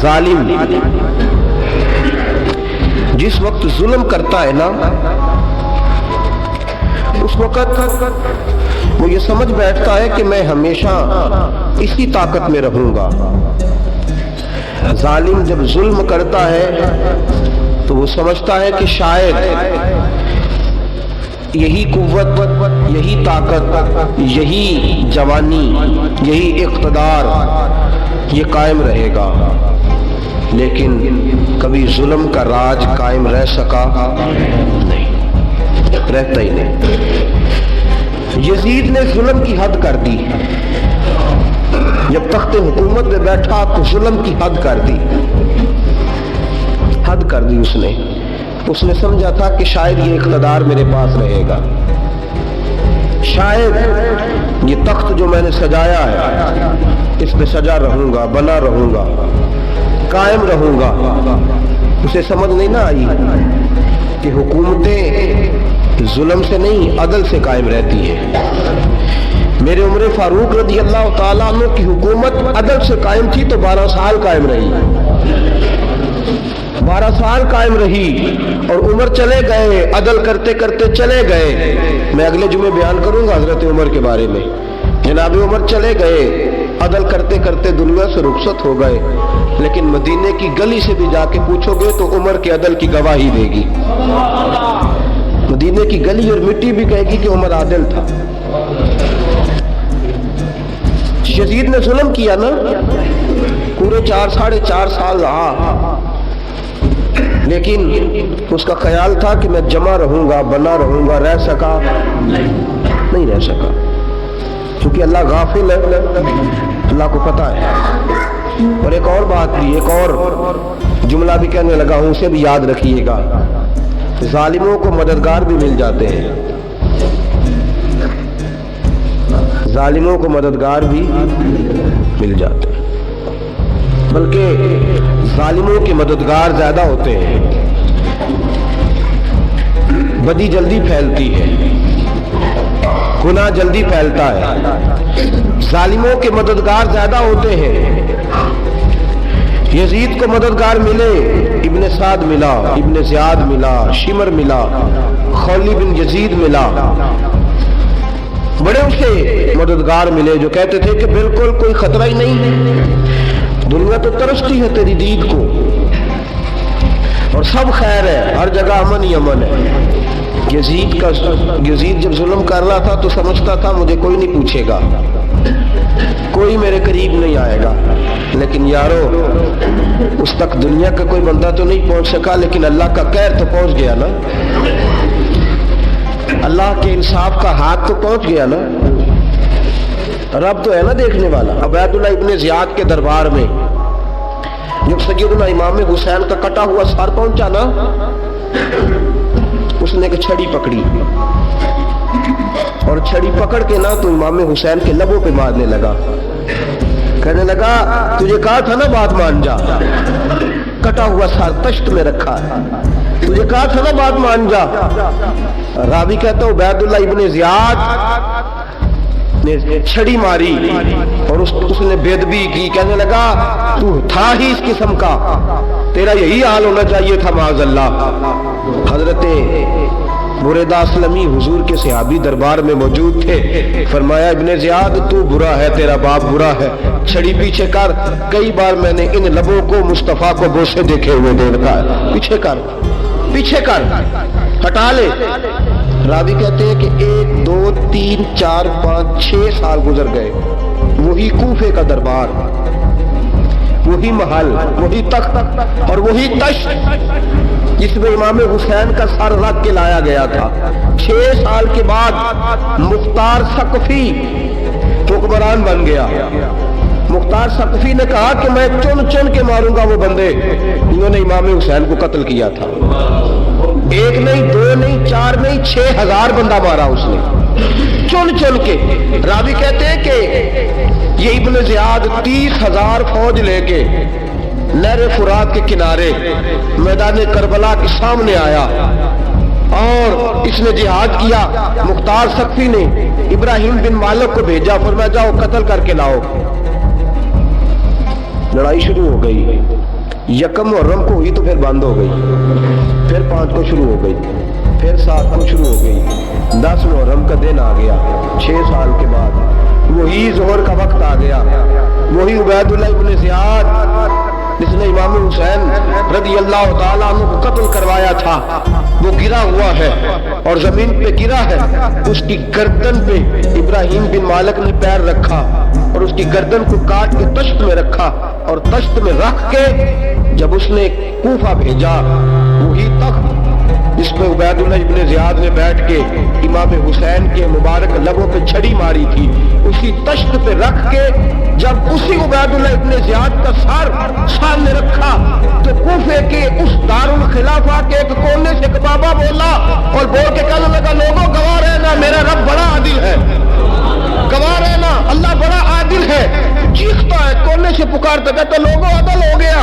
ظالم جس وقت ظلم کرتا ہے نا، اس وقت وہ یہ سمجھ بیٹھتا ہے کہ میں ہمیشہ اسی طاقت میں رہوں گا۔ ظالم جب ظلم کرتا ہے تو وہ سمجھتا ہے کہ شاید یہی قوت، یہی طاقت، یہی جوانی، یہی اقتدار یہ قائم رہے گا، لیکن کبھی ظلم کا راج قائم رہ سکا نہیں، رہتا ہی نہیں۔ یزید نے ظلم کی حد کر دی، جب تخت حکومت میں بیٹھا تو ظلم کی حد کر دی، حد کر دی اس نے سمجھا تھا کہ شاید یہ اقتدار میرے پاس رہے گا، شاید یہ تخت جو میں نے سجایا ہے اس پہ سجا رہوں گا، بنا رہوں گا، قائم رہوں گا۔ اسے سمجھ نہیں نہ آئی کہ حکومتیں ظلم سے نہیں عدل سے قائم رہتی ہیں۔ میرے عمر فاروق رضی اللہ تعالیٰ عنہ کی حکومت عدل سے قائم تھی تو 12 سال قائم رہی، 12 سال قائم رہی، اور عمر چلے گئے، عدل کرتے کرتے چلے گئے۔ میں اگلے جمعے بیان کروں گا حضرت عمر کے بارے میں۔ جناب عمر چلے گئے، عدل کرتے کرتے دنیا سے رخصت ہو گئے، لیکن مدینے کی گلی سے بھی جا کے پوچھو گے تو عمر کے عدل کی گواہی دے گی۔ مدینے کی گلی اور مٹی بھی کہے گی کہ عمر عادل تھا۔ یزید نے ظلم کیا نا، پورے 4 سال رہا، لیکن اس کا خیال تھا کہ میں جمع رہوں گا، بنا رہوں گا، رہ سکا نہیں رہ سکا، کیونکہ اللہ غافل ہے، اللہ کو پتہ ہے۔ اور ایک اور بات بھی، ایک اور جملہ بھی کہنے لگا ہوں، اسے بھی یاد رکھیے گا، ظالموں کو مددگار بھی مل جاتے ہیں، ظالموں کو مددگار بھی مل جاتے ہیں، بلکہ ظالموں کے مددگار زیادہ ہوتے ہیں۔ بدی جلدی پھیلتی ہے، گناہ جلدی پھیلتا ہے، ظالموں کے مددگار زیادہ ہوتے ہیں۔ یزید کو مددگار ملے، ابن سعد ملا، ابن زیاد ملا، شمر ملا، خولی بن یزید ملا، بڑے اسے مددگار ملے جو کہتے تھے کہ بالکل کوئی خطرہ ہی نہیں، دنیا تو ترستی ہے تیری دید کو، اور سب خیر ہے، ہر جگہ امن ہی امن ہے۔ یزید جب ظلم کر رہا تھا تو سمجھتا تھا مجھے کوئی نہیں پوچھے گا، کوئی میرے قریب نہیں آئے گا، لیکن یارو اس تک دنیا کا کوئی بندہ تو نہیں پہنچ سکا، لیکن اللہ کا قہر تو پہنچ گیا نا، اللہ کے انصاف کا ہاتھ تو پہنچ گیا نا، رب تو ہے نا دیکھنے والا۔ عبید اللہ ابن زیاد کے دربار میں جب سیدنا امام حسین کا کٹا ہوا سر پہنچا نا، اس نے ایک چھڑی پکڑی، اور چھڑی پکڑ کے نا تو امام حسین کے لبوں پہ مارنے لگا، کہنے لگا تجھے کہا تھا نا بات مان جا، کٹا ہوا سر تشت میں رکھا ہے، تجھے کہا تھا نا بات مان جا۔ راوی کہتا ہوں عبید اللہ ابن زیاد نے چھڑی ماری اور اس نے بے ادبی کی، کہنے لگا تو تھا ہی اس قسم کا، تیرا یہی حال ہونا چاہیے تھا معاذ اللہ۔ حضرت بریدہ اسلمی حضور کے صحابی دربار میں موجود تھے، فرمایا ابن زیاد تو برا ہے، تیرا باپ برا ہے، چھڑی پیچھے کر، کئی بار میں نے ان لبوں کو مصطفیٰ کو بوسے دیکھے ہوئے دیکھا ہے، پیچھے کر، پیچھے کر، ہٹا لے۔ راوی کہتے ہیں کہ 1 2 3 4 5 6 سال گزر گئے، وہی کوفے کا دربار، وہی محل، وہی تخت اور وہی تشت جس میں امام حسین کا سر رکھ کے لایا گیا تھا۔ 6 سال کے بعد مختار ثقفی حکمران بن گیا۔ مختار ثقفی نے کہا کہ میں چن چن کے ماروں گا وہ بندے جنہوں نے امام حسین کو قتل کیا تھا۔ 1 نہیں 2 نہیں 4 نہیں 6000 بندہ مارا اس نے، چن چن کے۔ راوی کہتے ہیں کہ یہ ابن زیاد 30,000 فوج لے کے نہر فرات کے کنارے میدان کربلا کے سامنے آیا اور اس نے جہاد کیا۔ مختار ثقفی نے ابراہیم بن مالک کو بھیجا، فرمایا جاؤ قتل کر کے لاؤ۔ لڑائی شروع ہو گئی، यकम मुहर्रम को हुई तो फिर बंद हो गई, फिर 5 को शुरू हो गई, फिर 7 को शुरू हो गई, 10 मुहर्रम का दिन आ गया 6 साल के बाद, वही जोहर का वक्त आ गया, वही उबैदुल्लाह इब्न ज़ियाद जिसने इमाम हुसैन रज़ी अल्लाह ताला अन्हु को कत्ल करवाया था, वो गिरा हुआ है और जमीन पे गिरा है, उसकी गर्दन पे इब्राहिम बिन मालिक ने पैर रखा और उसकी गर्दन को काट के तश्त में रखा और तश्त में रख के जब उसने कूफा भेजा, वही तख्त जिसमें उबैदुल्लाह इब्न ज़ियाद ने बैठ के इमाम हुसैन के मुबारक लबों पे छड़ी मारी थी, उसी तश्त पे रख के जब उसी उबैदुल्लाह इब्न ज़ियाद का सर सामने रखा तो कूफे के उस दारुल खिलाफा के एक कोने से एक बाबा बोला और बोल के कहने लगा, लोगों गवाह रहना, मेरा रब बड़ा आदिल है, गवाह रहना, अल्लाह बड़ा आदिल है। चीखता है, कोने से पुकारता, कहता लोगों अदल हो गया,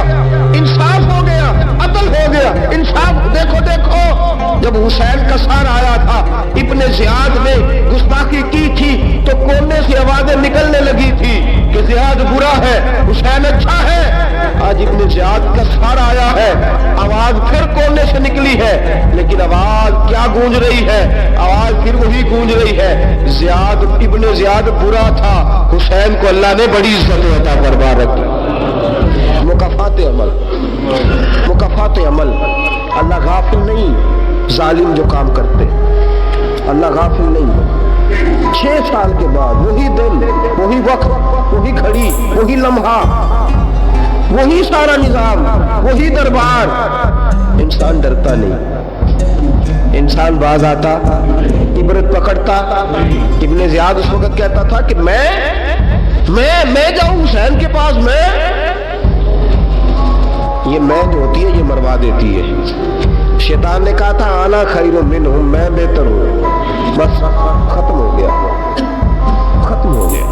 इंसाफ हो गया, अदल हो गया, इंसाफ। देखो देखो, जब हुसैन का सर आया था, इब्ने ज़ियाद ने गुस्ताखी की थी तो कोने से आवाजें निकलने लगी थी कि ज़ियाद बुरा है, हुसैन अच्छा है। आज इब्ने ज़ियाद का सर आया है, आवाज फिर कोने से निकली है, लेकिन आवाज क्या गूंज रही है, आवाज फिर वही गूंज रही है, ज़ियाद इब्ने ज़ियाद बुरा था, हुसैन को अल्लाह ने बड़ी इज्जत अता फरमा रखी। मुकाफात अमल, मुकाफात अमल, अल्लाह गाफिल नहीं, जालिम जो काम करते, अल्लाह गाफिल नहीं। 6 साल के बाद वही दिन, वही वक्त, वही घड़ी, वही लम्हा, वही सारा निजाम, वही दरबार। इंसान डरता नहीं, इंसान बाज आता, इबरत पकड़ता। इब्ने ज़ियाद उस वक्त कहता था कि मैं जाऊं हुसैन के पास, ये मैं जो होती है ये मरवा देती है। शैतान ने कहा था आना खैरुम मिन्हुम, मैं बेहतर हूं, बस खत्म हो गया, खत्म हो गया।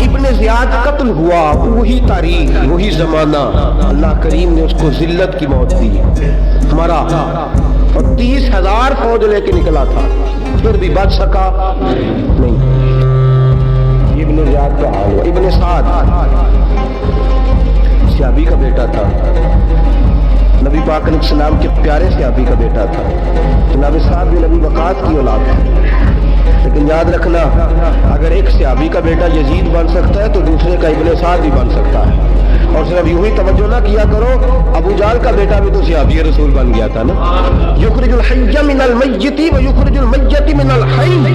इब्ने ज़ियाद कत्ल हुआ, वही तारीख, वही जमाना, अल्लाह करीम ने उसको जिल्लत की मौत दी, मरा और 30,000 फौज लेके निकला था, फिर भी बच सका नहीं। इब्ने ज़ियाद का हाल हुआ। इब्ने साद सहाबी का बेटा था, नबी पाक अलैहिस्सलाम के प्यारे सहाबी का बेटा था, जनाब साद बिन नबी वक़ास की औलाद था। लेकिन याद रखना, अगर एक सहाबी का बेटा यजीद बन सकता है तो दूसरे का इब्ने साद भी बन सकता है। और सिर्फ यूं ही तवज्जो ना किया करो, अबू जाल का बेटा भी तो सहाबी रसूल बन गया था ना। युखरिजुल हय्य मिनल मय्यति व युखरिजुल मय्यति मिनल हय्य,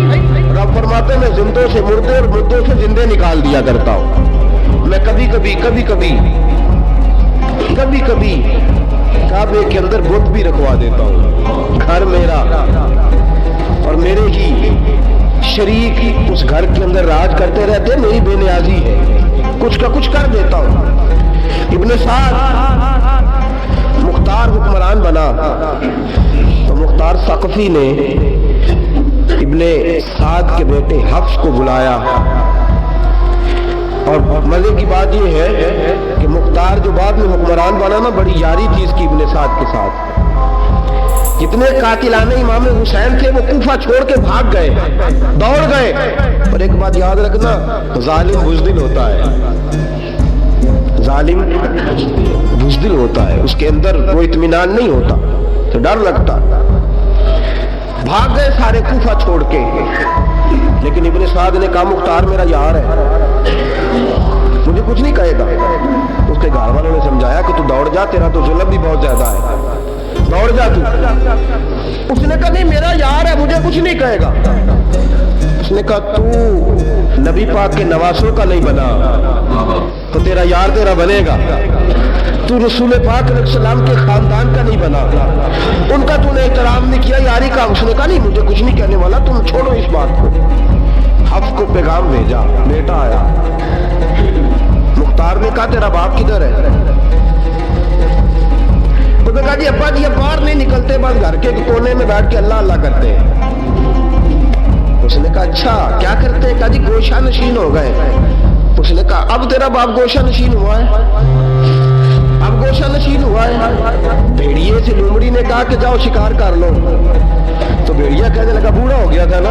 रब फरमाते मैं जिंदों से मुर्दे और मुर्दों से जिंदे निकाल दिया करता हूँ। मैं कभी कभी काबे के अंदर बुत भी रखवा देता हूँ। घर मेरा और मेरे ही शरीक उस घर के अंदर राज करते रहते, मेरी बेनियाजी है, कुछ का कुछ कर देता हूँ। इब्ने साद मुख्तार हुक्मरान बना तो मुख्तार सक़फ़ी ने इब्ने साद के बेटे हफ्स को बुलाया। और मजे की बात यह है कि मुख्तार जो बाद में हुक्मरान बना ना, बड़ी यारी थी इसकी इब्ने साद के साथ। जितने कातिलाने इमाम हुसैन थे वो कूफा छोड़ के भाग गए, दौड़ गए। और एक बात याद रखना, जालिम बुज़दिल होता है, जालिम बुज़दिल होता है, उसके अंदर वो इत्मीनान नहीं होता, तो डर लगता। भाग गए सारे कूफा छोड़ के, लेकिन इब्ने साद ने कहा मुख्तार मेरा यार है, मुझे कुछ नहीं कहेगा। उसके घर वालों ने समझाया कि तू दौड़ जा, तेरा तो जुल्म भी बहुत ज्यादा है, दौड़ जा तू। उसने कहा नहीं मेरा यार है, मुझे कुछ नहीं कहेगा। उसने कहा तू नबी पाक के नवासों का नहीं बना तो तेरा यार तेरा बनेगा। तू रसूल पाक अलैहिस्सलाम के खानदान का नहीं बना, उनका तूने एहतराम नहीं किया, यारी का। उसने कहा नहीं मुझे कुछ नहीं कहने वाला, तुम छोड़ो इस बात को। हफ्स को पैगाम भेजा, बेटा आया। मुख्तार ने कहा तेरा बाप किधर है? उसने कहा जी अब्बा जी बाहर नहीं निकलते, बस घर के कोने में बैठ के अल्लाह अल्लाह करते हैं। उसने कहा अच्छा क्या करते हैं? कहा जी गोशा नशीन हो गए। उसने कहा अब तेरा बाप गोशा नशीन हुआ है? अब गोशा नशीन हुआ है। भेड़िए से लोमड़ी ने कहा कि जाओ शिकार कर लो, तो भेड़िया कहने लगा बूढ़ा हो गया था ना,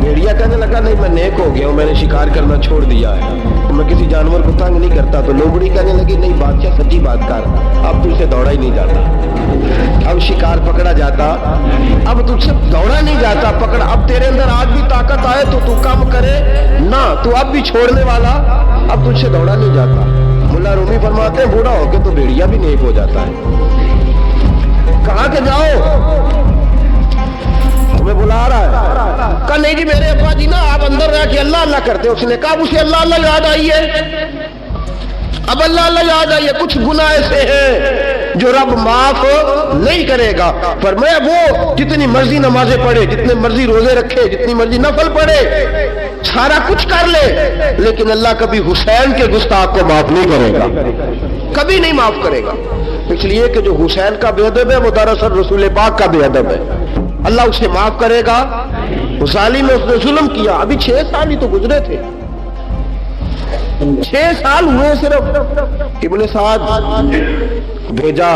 भेड़िया कहने लगा नहीं मैं नेक हो गया हूँ, मैंने शिकार करना छोड़ दिया है, मैं किसी जानवर को तंग नहीं करता। तो लोमड़ी कहने लगी नहीं बादशाह सच्ची बात कर, अब तुझसे दौड़ा ही नहीं जाता, अब शिकार पकड़ा जाता, अब तुझसे दौड़ा नहीं जाता पकड़ा, अब तेरे अंदर आज भी ताकत आए तो तू काम करे ना, तू अब भी छोड़ने वाला, अब तुझसे दौड़ा नहीं जाता। मुल्ला रूमी फरमाते हैं बूढ़ा होके तो भेड़िया भी नेक हो जाता है। कहाँ के जाओ, हमें बुला रहा है। कहा नहीं जी मेरे अब्बा जी ना आप अंदर रह के अल्लाह अल्लाह करते। उसने कहा उसे अल्लाह अल्लाह याद आई है, अब अल्लाह अल्लाह याद आई है, कुछ गुनाह ऐसे हैं जो रब माफ नहीं करेगा। पर मैं वो जितनी मर्जी नमाजें पढ़े, जितने मर्जी रोजे रखे, जितनी मर्जी नफल पढ़े, सारा कुछ कर ले, लेकिन अल्लाह कभी हुसैन के गुस्ताख को माफ नहीं करेगा, कभी नहीं माफ करेगा। इसलिए कि जो हुसैन का बेअदब है वो दरअसल रसूल पाक का बेअदब है, अल्लाह उसे माफ करेगा। जालिम में उसने जुल्म किया, अभी 6 साल ही तो गुजरे थे, 6 साल हुए सिर्फ। इब्ने साद भेजा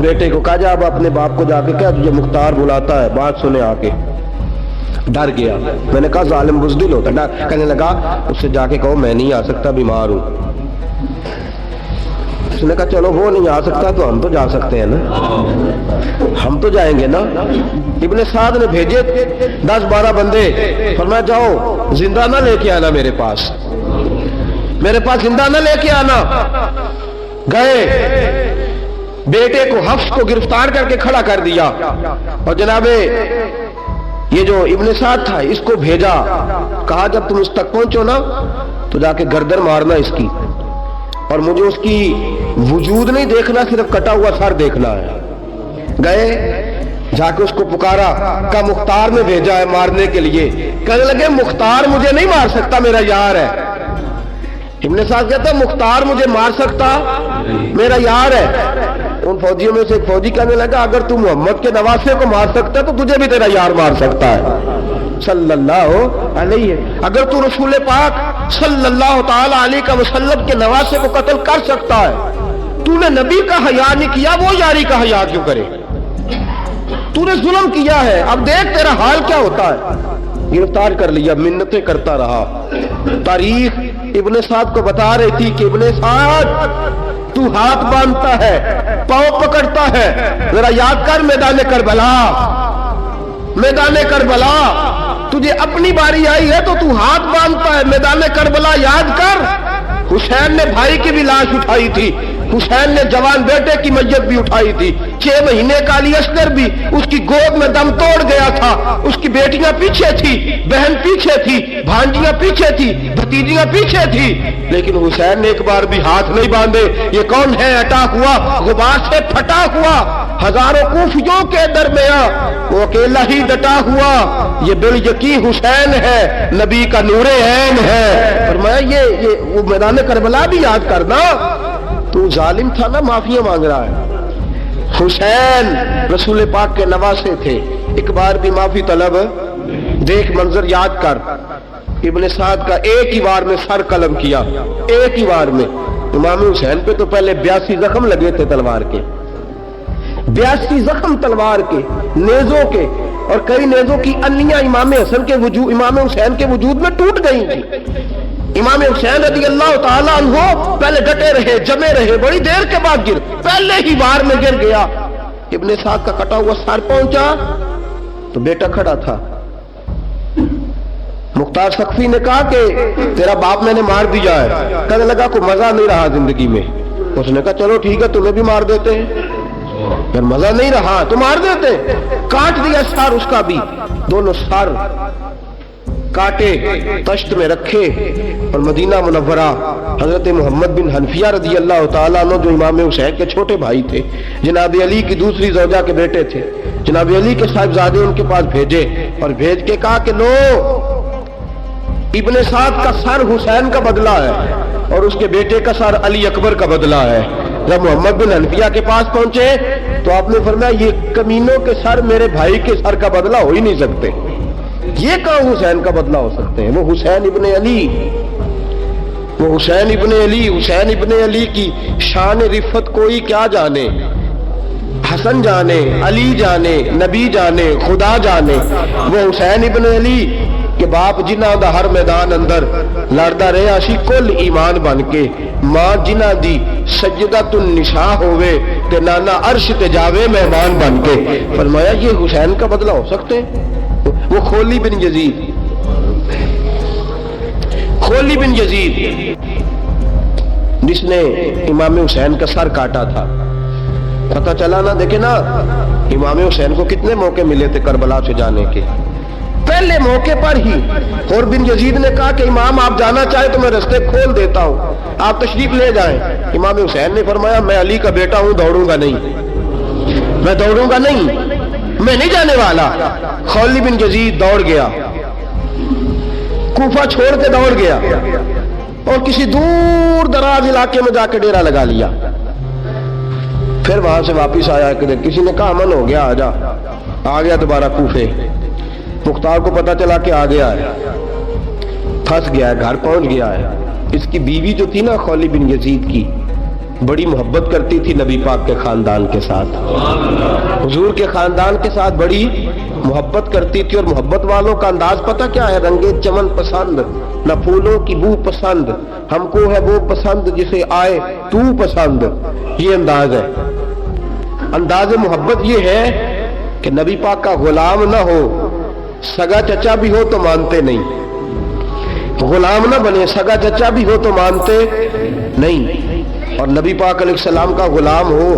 बेटे को, कहा जा अब अपने बाप को जाके क्या तुझे मुख्तार बुलाता है, बात सुने आके। डर गया, मैंने कहा जालिम बुज़दिल होता है। कहने लगा उससे जाके कहो मैं नहीं आ सकता, बीमार हूं। उसने कहा चलो वो नहीं आ सकता तो हम तो जा सकते हैं ना, हम तो जाएंगे ना। इब्ने साद ने भेजे 10-12 बंदे, फरमाया जाओ जिंदा ना लेके आना मेरे पास, मेरे पास जिंदा ना लेके आना। गए, बेटे को हफ्स को गिरफ्तार करके खड़ा कर दिया, और जनाबे ये जो इब्ने साद था इसको भेजा, कहा जब तुम उस तक पहुंचो ना तो जाके गर्दन मारना इसकी, और मुझे उसकी वजूद नहीं देखना, सिर्फ कटा हुआ सर देखना है। गए, जाके उसको पुकारा, का मुख्तार ने भेजा है मारने के लिए। कहने लगे मुख्तार मुझे नहीं मार सकता, मेरा यार है। इब्ने साद कहता मुख्तार मुझे मार सकता, मेरा यार है। उन फौजियों में से एक फौजी कहने लगा अगर तू मोहम्मद के नवासे को मार सकता है तो तुझे भी तेरा यार मार सकता है सल्लल्लाहु अलैहि। अगर तू रसूल पाक सल्लल्लाहु ताला अलैहि वसल्लम के नवासे को कत्ल कर सकता है, तूने नबी का हया नहीं किया, वो यारी का हया क्यों करे? तूने जुल्म किया है, अब देख तेरा हाल क्या होता है। गिरफ्तार कर लिया, मिन्नतें करता रहा। तारीख इब्ने साद को बता रही थी कि इब्ने साद तू हाथ बांधता है, पांव पकड़ता है, जरा याद कर मैदान करबला, मैदान करबला तुझे अपनी बारी आई है तो तू हाथ बांधता है, मैदान करबला याद कर। हुसैन ने भाई की भी लाश उठाई थी, हुसैन ने जवान बेटे की मैयत भी उठाई थी, 6 महीने का अली अस्कर भी उसकी गोद में दम तोड़ गया था। उसकी बेटियां पीछे थी, बहन पीछे थी, भांजियां पीछे थी, भतीजियां पीछे थी, लेकिन हुसैन ने एक बार भी हाथ नहीं बांधे। ये कौन है अटा हुआ, गुबार से फटा हुआ, हजारों कूफियों के दरमियान वो अकेला ही डटा हुआ। ये बिल यकीन हुसैन है, नबी का नूरे ऐन है। और मैं ये वो मैदान करबला भी याद करना। तू जालिम था ना, माफिया मांग रहा है। हुसैन रसूल पाक के नवासे थे, एक बार भी माफी तलब देख, मंजर याद कर। इब्ने साद का एक ही बार में सर कलम किया, एक ही बार में। इमाम हुसैन पे तो पहले 82 जख्म लगे थे तलवार के, 82 जख्म तलवार के, नेजों के, और कई नेजों की अन्नियां इमाम हसन के वजूद, इमाम हुसैन के वजूद में टूट गई थी। इमाम हुसैन रज़ी अल्लाह ताला अन्हो पहले डटे रहे, जमे रहे, बड़ी देर के बाद गिर, पहले ही बार में गिर गया। इब्ने साद का कटा हुआ सर पहुंचा तो बेटा खड़ा था। मुख्तार सख्फी ने कहा कि तेरा बाप मैंने मार दिया है। कहने लगा कोई मजा नहीं रहा जिंदगी में। उसने कहा चलो ठीक है तुम्हें भी मार देते हैं। फिर मजा नहीं रहा तो मार देते। काट दिया सर उसका भी, दोनों सर काटे, तश्त में रखे, और मदीना मुनव्वरा हजरत मोहम्मद बिन हनफिया रज़ी अल्लाह ताला अन्हु जो इमाम हुसैन के छोटे भाई थे, जनाब अली की दूसरी ज़ौजा के बेटे थे, जनाब अली के साहिबजादे उनके पास भेजे, और भेज के कहा कि लो इब्ने साद का सर हुसैन का बदला है और उसके बेटे का सर अली अकबर का बदला है। जब मोहम्मद बिन हनफिया के पास पहुंचे तो आपने फरमाया ये कमीनों के सर मेरे भाई के सर का बदला हो ही नहीं सकते, ये कहाँ हुसैन का बदला हो सकते हैं? वो हुसैन इब्ने अली, वो हुसैन इब्ने अली, हुसैन इब्ने अली की शान रिफत कोई क्या जाने, हसन जाने, अली जाने, नबी जाने, खुदा जाने। वो हुसैन इब्ने अली کہ باپ جنہ دا ہر میدان اندر لڑدا رہا سی کل ایمان بن کے، ماں جنہ دی سجدۃ النساء ہوئے تے نانا عرش تے جاوے مہمان بن کے۔ فرمایا یہ حسین کا بدلہ ہو سکتے؟ وہ خولی بن یزید، خولی بن یزید جس نے امام حسین کا سر کاٹا تھا، پتہ چلا نا، دیکھیں نا امام حسین کو کتنے موقع ملے تھے کربلا سے جانے کے، پہلے موقع پر ہی اور بن یزید نے کہا کہ امام آپ جانا چاہے تو میں رستے کھول دیتا ہوں، آپ تشریف لے جائیں۔ امام حسین نے فرمایا میں علی کا بیٹا ہوں، دوڑوں گا نہیں، میں دوڑوں گا نہیں، میں نہیں جانے والا۔ خولی بن یزید دوڑ گیا، کوفہ چھوڑ کے دوڑ گیا اور کسی دور دراز علاقے میں جا کے ڈیرا لگا لیا۔ پھر وہاں سے واپس آیا کہ کسی نے کہا امن ہو گیا، آ گیا دوبارہ کوفے۔ مختار کو پتا چلا کہ آ گیا ہے، پھنس گیا ہے، گھر پہنچ گیا ہے۔ اس کی بیوی جو تھی نا خولی بن یزید کی، بڑی محبت کرتی تھی نبی پاک کے خاندان کے ساتھ، حضور کے خاندان کے ساتھ بڑی محبت کرتی تھی، اور محبت والوں کا انداز پتہ کیا ہے؟ رنگے چمن پسند، نہ پھولوں کی بو پسند، ہم کو ہے وہ پسند جسے آئے تو پسند، یہ انداز ہے۔ انداز محبت یہ ہے کہ نبی پاک کا غلام نہ ہو، سگا چچا بھی ہو تو مانتے نہیں، غلام نہ بنے، سگا چچا بھی ہو تو مانتے نہیں، اور نبی پاک علیہ السلام کا غلام ہو،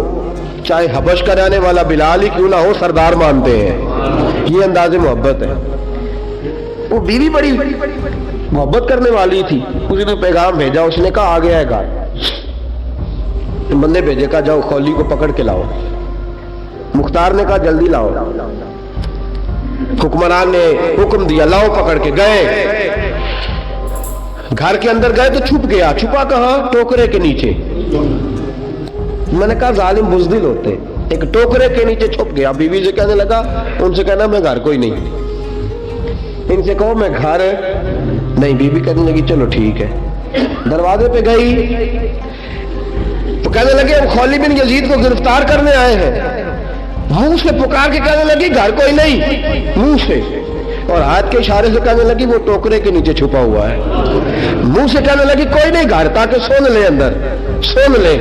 چاہے حبش کا رہنے والا بلال ہی کیوں نہ ہو، سردار مانتے ہیں۔ یہ انداز محبت ہے۔ وہ بیوی بڑی محبت کرنے والی تھی، اسی نے پیغام بھیجا، اس نے کہا آ گیا ہے گھر، بندے بھیجے کہا جاؤ خولی کو پکڑ کے لاؤ۔ مختار نے کہا جلدی لاؤ، حکمران نے حکم دیا لاؤ، پکڑ کے گئے، گھر کے اندر گئے تو چھپ گیا۔ چھپا کہاں؟ ٹوکرے کے نیچے۔ میں نے کہا ظالم بزدل ہوتے، ایک ٹوکرے کے نیچے چھپ گیا۔ بیوی سے کہنے لگا، ان سے کہنا میں گھر کوئی نہیں، ان سے کہو میں گھر نہیں۔ بیوی کہنے لگی چلو ٹھیک ہے۔ دروازے پہ گئی تو کہنے لگے ہم خولی بن یزید کو گرفتار کرنے آئے ہیں۔ منہ سے پکار کے کہنے لگی گھر کوئی نہیں، منہ سے، اور ہاتھ کے اشارے سے کہنے لگی وہ ٹوکرے کے نیچے چھپا ہوا ہے۔ منہ سے کہنے لگی کوئی نہیں گھر، تاکہ سن لے، اندر سن لے۔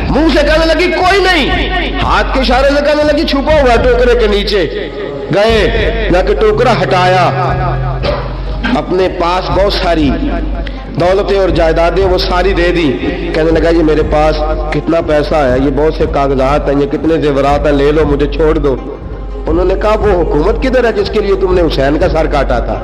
منہ سے کہنے لگی کوئی نہیں، ہاتھ کے اشارے سے کہنے لگی چھپا ہوا ہے ٹوکرے کے نیچے۔ گئے، جا کے ٹوکرا ہٹایا، اپنے پاس بہت ساری دولتیں اور جائیدادیں وہ ساری دے دی۔ کہنے لگا یہ میرے پاس کتنا پیسہ ہے، یہ بہت سے کاغذات ہیں، یہ کتنے زیورات ہیں، لے لو، مجھے چھوڑ دو۔ انہوں نے کہا وہ حکومت کدھر ہے جس کے لیے تم نے حسین کا سر کاٹا تھا؟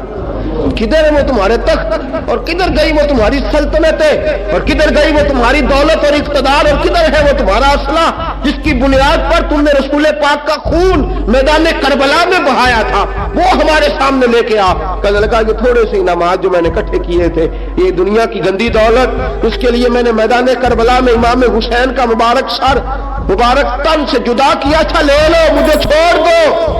کدھر ہے وہ تمہارے تخت، اور کدھر گئی وہ تمہاری سلطنتیں، اور کدھر گئی وہ تمہاری دولت اور اقتدار، اور کدھر ہے وہ تمہارا اسلحہ جس کی بنیاد پر تم نے رسول پاک کا خون میدان کربلا میں بہایا تھا، وہ ہمارے سامنے لے کے آ۔ کہنے لگا یہ تھوڑے سے انعامات جو میں نے اکٹھے کیے تھے، یہ دنیا کی گندی دولت، اس کے لیے میں نے میدان کربلا میں امام حسین کا مبارک سر مبارک تن سے جدا کیا تھا، لے لو، مجھے چھوڑ دو۔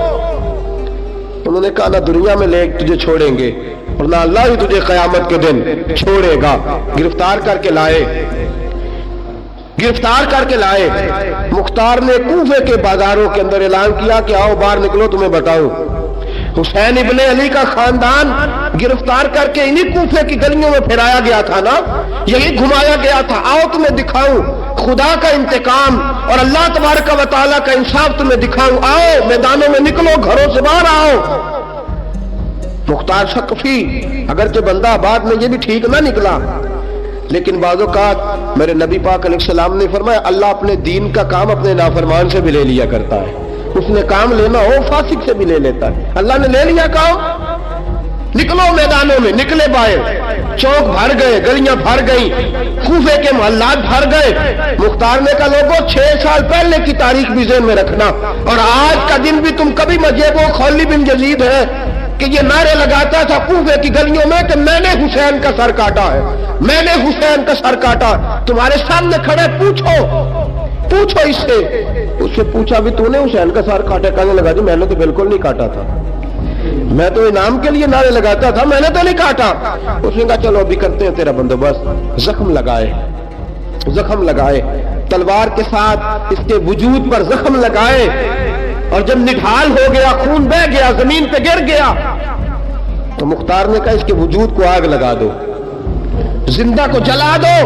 انہوں نے کہا نہ دنیا میں لے تجھے چھوڑیں گے اور نہ اللہ ہی تجھے قیامت کے دن چھوڑے گا۔ گرفتار کر کے لائے، گرفتار کر کے لائے۔ مختار نے کوفے کے بازاروں کے اندر اعلان کیا کہ آؤ باہر نکلو، تمہیں بتاؤں حسین ابن علی کا خاندان گرفتار کر کے انہی کوفے کی گلیوں میں پھرایا گیا تھا نا، یہی گھمایا گیا تھا، آؤ تمہیں دکھاؤں خدا کا انتقام اور اللہ تبارک و تعالیٰ کا انصاف تمہیں دکھاؤں، آؤ میدانوں میں نکلو، گھروں سے باہر آؤ۔ مختار ثقفی اگرچہ بندہ آباد میں یہ بھی ٹھیک نہ نکلا، لیکن بعض اوقات میرے نبی پاک علیہ السلام نے فرمایا اللہ اپنے دین کا کام اپنے نافرمان سے بھی لے لیا کرتا ہے، اس نے کام لینا ہو فاسق سے بھی لے لیتا ہے۔ اللہ نے لے لیا کام، نکلو میدانوں میں، نکلے باہر، چوک بھر گئے، گلیاں بھر گئی، کوفے کے محلات بھر گئے۔ مختار نے کہا لوگوں 6 سال پہلے کی تاریخ بھی ذہن میں رکھنا، اور آج کا دن بھی تم کبھی مجھے وہ خولی بن یزید ہے کہ یہ نعرے لگاتا تھا کوفے کی گلیوں میں کہ میں نے حسین کا سر کاٹا ہے، میں نے حسین کا سر کاٹا۔ تمہارے سامنے کھڑے، پوچھو اس سے پوچھا بھی تو نے حسین کا سر کاٹا؟ کہنے لگا جی میں نے تو بالکل نہیں کاٹا تھا، میں تو انعام کے لیے نعرے لگاتا تھا، میں نے تو نہیں کاٹا۔ اس نے کہا چلو ابھی کرتے ہیں تیرا بندوبست۔ زخم لگائے تلوار کے ساتھ، اس کے وجود پر زخم لگائے، اور جب نڈھال ہو گیا، خون بہ گیا، زمین پہ گر گیا، تو مختار نے کہا اس کے وجود کو آگ لگا دو، زندہ کو جلا دو۔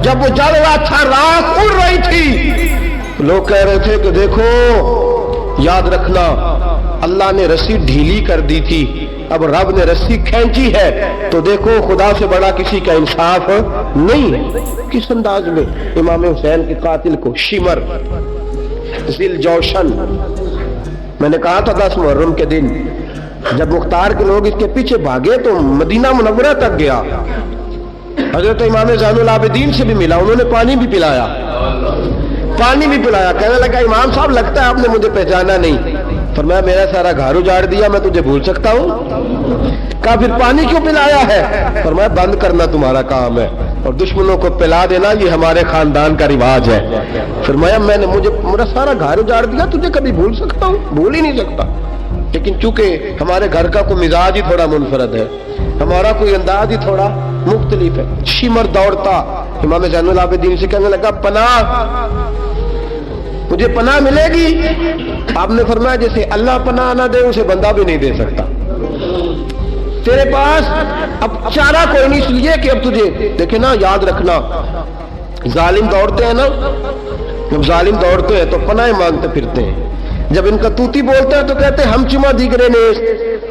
جب وہ جل رہا تھا راکھ اڑ رہی تھی، لوگ کہہ رہے تھے کہ دیکھو یاد رکھنا اللہ نے رسی ڈھیلی کر دی تھی، اب رب نے رسی کھینچی ہے تو دیکھو خدا سے بڑا کسی کا انصاف نہیں ہے۔ کس انداز میں امام حسین کے قاتل کو شمر ذل جوشن، میں نے کہا تھا 10 محرم کے دن جب مختار کے لوگ اس کے پیچھے بھاگے تو مدینہ منورہ تک گیا، حضرت امام زین العابدین سے بھی ملا، انہوں نے پانی بھی پلایا، کہنے لگا امام صاحب لگتا ہے آپ نے مجھے پہچانا نہیں۔ فرمایا میرا سارا گھر اجاڑ دیا، میں تجھے بھول سکتا ہوں؟ کہا پھر پانی کیوں پلایا ہے؟ فرمایا بند کرنا تمہارا کام ہے اور دشمنوں کو پلا دینا یہ ہمارے خاندان کا رواج ہے۔ فرمایا میں نے میرا سارا گھر اجاڑ دیا، تجھے کبھی بھول سکتا ہوں؟ بھول ہی نہیں سکتا، لیکن چونکہ ہمارے گھر کا کوئی مزاج ہی تھوڑا منفرد ہے، ہمارا کوئی انداز ہی تھوڑا مختلف ہے۔ شمر دوڑتا امام زین العابدین سے کہنے لگا پناہ، مجھے پناہ ملے گی؟ آپ نے فرمایا جیسے اللہ پناہ نہ دے اسے بندہ بھی نہیں دے سکتا، تیرے پاس اب چارہ کوئی نہیں، اس لیے کہ اب تجھے دیکھے نا، یاد رکھنا ظالم دوڑتے ہیں نا، جب ظالم دوڑتے ہیں تو پناہ مانگتے پھرتے ہیں، جب ان کا توتی بولتا ہے تو کہتے ہیں ہم چما دیگرے نیس،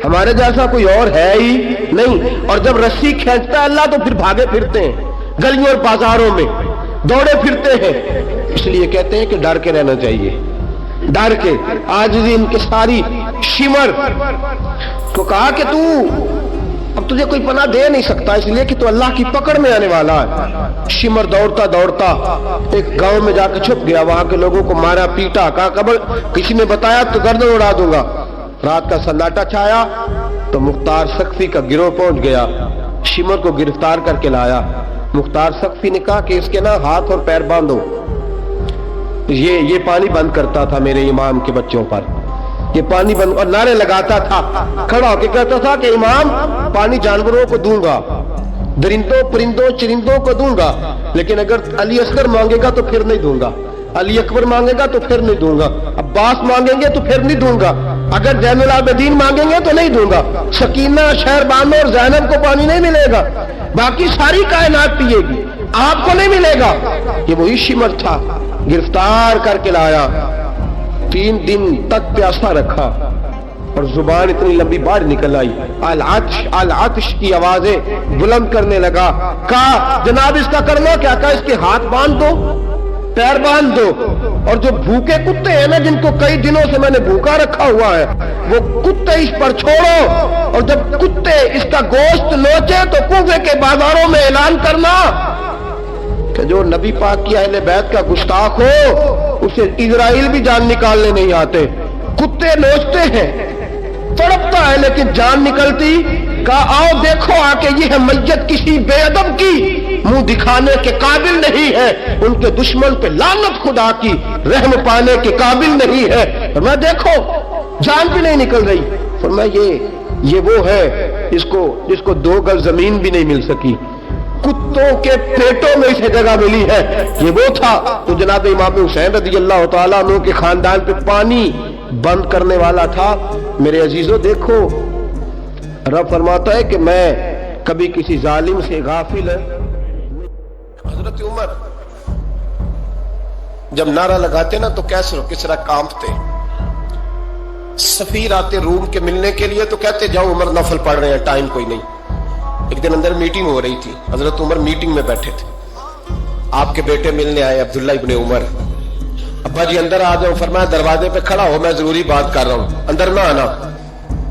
ہمارے جیسا کوئی اور ہے ہی نہیں، اور جب رسی کھینچتا ہے اللہ تو پھر بھاگے پھرتے ہیں گلیوں اور بازاروں میں، دوڑے پھرتے ہیں۔ اس لیے کہتے ہیں کہ ڈر کے رہنا چاہیے، ڈر کے۔ آج بھی ان کے ساری شمر کو کہا کہ تو اب تجھے کوئی پناہ دے نہیں سکتا، اس لیے کہ تو اللہ کی پکڑ میں آنے والا ہے۔ شمر دوڑتا دوڑتا ایک گاؤں میں جا کے چھپ گیا، وہاں کے لوگوں کو مارا پیٹا، کہا قبر کسی نے بتایا تو گردن اڑا دوں گا۔ رات کا سناٹا چھایا تو مختار سقفی کا گروہ پہنچ گیا، شمر کو گرفتار کر کے لایا۔ مختار سقفی نے کہا کہ اس کے نا ہاتھ اور پیر باندھو، یہ پانی بند کرتا تھا میرے امام کے بچوں پر، یہ پانی بند، اور نعرے لگاتا تھا، کھڑا ہو کے کہتا تھا کہ امام پانی جانوروں کو دوں گا، درندوں پرندوں چرندوں کو دوں گا، لیکن اگر علی اصغر مانگے گا تو پھر نہیں دوں گا، علی اکبر مانگے گا تو پھر نہیں دوں گا، عباس مانگیں گے تو پھر نہیں دوں گا، اگر زین العابدین مانگیں گے تو نہیں دوں گا، سکینہ شہربانو اور زینب کو پانی نہیں ملے گا، باقی ساری کائنات پیے گی، آپ کو نہیں ملے گا۔ یہ وہی شمر تھا، گرفتار کر کے لایا، 3 دن تک پیاسا رکھا اور زبان اتنی لمبی باہر نکل آئی، العطش العطش کی آوازیں بلند کرنے لگا۔ کہا جناب اس کا کرنا کیا؟ کہا اس کے ہاتھ باندھ دو، پیر باندھ دو، اور جو بھوکے کتے ہیں نا، جن کو کئی دنوں سے میں نے بھوکا رکھا ہوا ہے، وہ کتے اس پر چھوڑو، اور جب کتے اس کا گوشت نوچے تو کوفے کے بازاروں میں اعلان کرنا کہ جو نبی پاک کی اہل بیت کا گستاخ ہو اسے اسرائیل بھی جان نکالنے نہیں آتے۔ کتے نوچتے ہیں، تڑپتا ہے لیکن جان نکلتی۔ کہا آؤ دیکھو آ کے یہ ہے میت کسی بے ادب کی، منہ دکھانے کے قابل نہیں ہے، ان کے دشمن پہ لعنت خدا کی، رحم پانے کے قابل نہیں ہے۔ فرمایا دیکھو جان بھی نہیں نکل رہی۔ فرمایا یہ وہ ہے جس کو 2 گز زمین بھی نہیں مل سکی، کتوں کے پیٹوں میں اسے جگہ ملی ہے، یہ وہ تھا۔ تو جناب امام حسین رضی اللہ تعالیٰ عنہ کے خاندان پہ پانی بند کرنے والا تھا۔ میرے عزیزو دیکھو، رب فرماتا ہے کہ میں کبھی کسی ظالم سے غافل ہے۔ حضرت عمر جب نعرہ لگاتے نا تو کیسر کس طرح کانپتے، سفیر آتے روم کے ملنے کے لیے تو کہتے جاؤ عمر نفل پڑھ رہے ہیں، ٹائم کوئی نہیں۔ ایک دن اندر میٹنگ ہو رہی تھی، حضرت عمر میٹنگ میں بیٹھے تھے، آپ کے بیٹے ملنے آئے عبداللہ ابن عمر۔ ابا جی اندر آ جاؤ، فرمایا دروازے پہ کھڑا ہو، میں ضروری بات کر رہا ہوں، اندر نہ آنا۔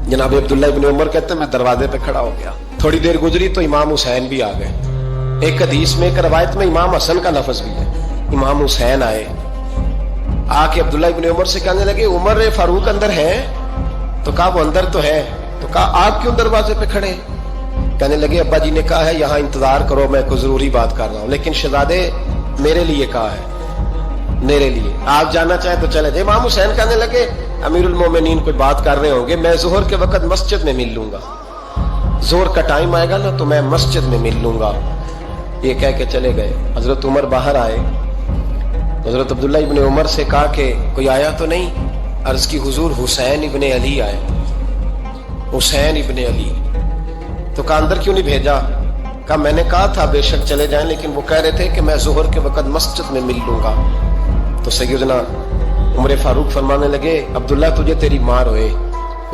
جناب عبداللہ ابن عمر کہتے ہیں میں دروازے پہ کھڑا ہو گیا، تھوڑی دیر گزری تو امام حسین بھی آ گئے۔ ایک حدیث میں ایک روایت میں امام حسن کا لفظ بھی ہے، امام حسین آئے، آ کے عبداللہ ابن عمر سے کہنے لگے عمر فاروق اندر ہے؟ تو کہا وہ اندر تو ہے۔ تو کہا آپ کیوں دروازے پہ کھڑے؟ کہنے لگے ابا جی نے کہا ہے یہاں انتظار کرو، میں کوئی ضروری بات کر رہا ہوں، لیکن شہزادے میرے لیے کہا ہے، میرے لیے آپ جانا چاہیں تو چلے جائیں۔ امام حسین کہنے لگے امیر المومنین کوئی بات کر رہے ہوں گے، میں ظہر کے وقت مسجد میں مل لوں گا، ظہر کا ٹائم آئے گا نا تو میں مسجد میں مل لوں گا۔ یہ کہہ کے چلے گئے۔ حضرت عمر باہر آئے، حضرت عبداللہ ابن عمر سے کہا کہ کوئی آیا تو نہیں؟ عرض کی حضور حسین ابن علی آئے، حسین ابن علی۔ تو کہا اندر کیوں نہیں بھیجا؟ کہا میں نے کہا تھا بے شک چلے جائیں، لیکن وہ کہہ رہے تھے کہ میں ظہر کے وقت مسجد میں مل لوں گا۔ تو سیدنا عمر فاروق فرمانے لگے عبداللہ تجھے تیری ماں روئے،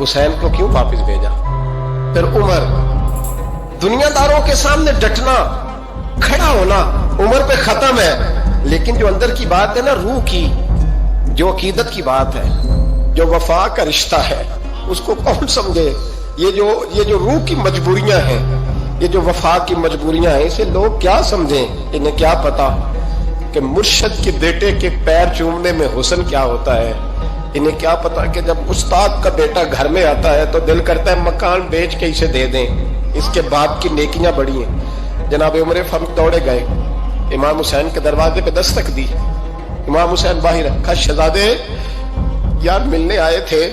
حسین کو کیوں واپس بھیجا؟ پھر عمر دنیا داروں کے سامنے ڈٹنا، کھڑا ہونا عمر پہ ختم ہے، لیکن جو اندر کی بات ہے نا، روح کی، جو عقیدت کی بات ہے، جو وفا کا رشتہ ہے، اس کو کون سمجھے؟ یہ جو روح کی مجبوریاں ہیں، یہ جو وفا کی مجبوریاں ہیں، اسے لوگ کیا سمجھیں؟ انہیں کیا پتا کہ مرشد کے بیٹے کے پیر چومنے میں حسن کیا ہوتا ہے؟ انہیں کیا پتا کہ جب استاد کا بیٹا گھر میں آتا ہے تو دل کرتا ہے مکان بیچ کے اسے دے دیں، اس کے باپ کی نیکیاں بڑی ہیں۔ جناب عمر فاروق دوڑے گئے، امام حسین کے دروازے پہ دستک دی، امام حسین باہر رکھا، شہزادے یار ملنے آئے تھے،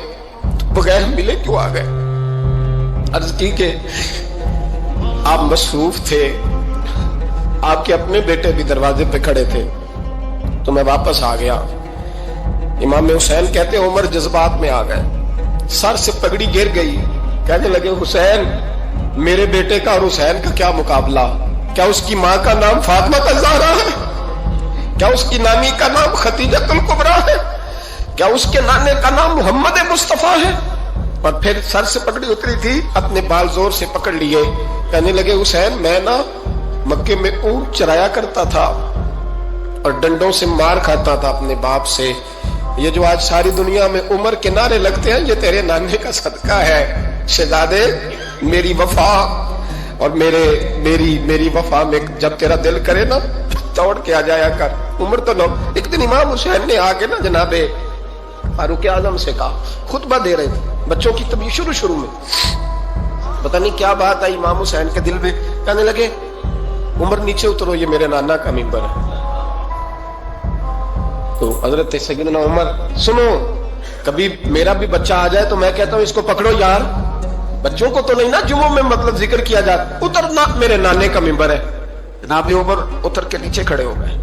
بغیر ملے کیوں آ گئے؟ عرض کی کہ آپ مصروف تھے، آپ کے اپنے بیٹے بھی دروازے پہ کھڑے تھے، تو میں واپس آ گیا۔ امام حسین کہتے عمر جذبات میں آ گئے، سر سے پگڑی گر گئی، کہنے لگے حسین میرے بیٹے کا اور حسین کا کیا مقابلہ؟ کیا اس کی ماں کا نام فاطمہ الزہرا ہے؟ کیا اس کی نانی کا نام خدیجۃ الکبریٰ ہے؟ کیا اس کے نانے کا نام محمد مصطفیٰ ہے؟ اور پھر سر سے پگڑی اتری تھی، اپنے بال زور سے پکڑ لیے، کہنے لگے حسین میں نا مکے میں اونٹ چرایا کرتا تھا اور ڈنڈوں سے مار کھاتا تھا اپنے باپ سے، یہ جو آج ساری دنیا میں عمر کے نعرے لگتے ہیں یہ تیرے نانے کا صدقہ ہے۔ شہزادے میری وفا اور میری وفا میں جب تیرا دل کرے نا توڑ کے آ جایا کر۔ عمر تو لوگ ایک دن امام حسین نے آ کے نا جناب فاروق اعظم سے کہا، خطبہ دے رہے تھے بچوں کی طبیعت شروع میں، پتہ نہیں کیا بات آئی امام حسین کے دل میں، کہنے لگے عمر نیچے اترو، یہ میرے نانا کا ممبر ہے۔ تو حضرت سیدنا عمر سنو، کبھی میرا بھی بچہ آ جائے تو میں کہتا ہوں اس کو پکڑو یار، بچوں کو تو نہیں نا جمعوں میں مطلب ذکر کیا جاتا، اترنا میرے نانے کا ممبر ہے۔ جناب عمر اتر کے نیچے کھڑے ہو گئے،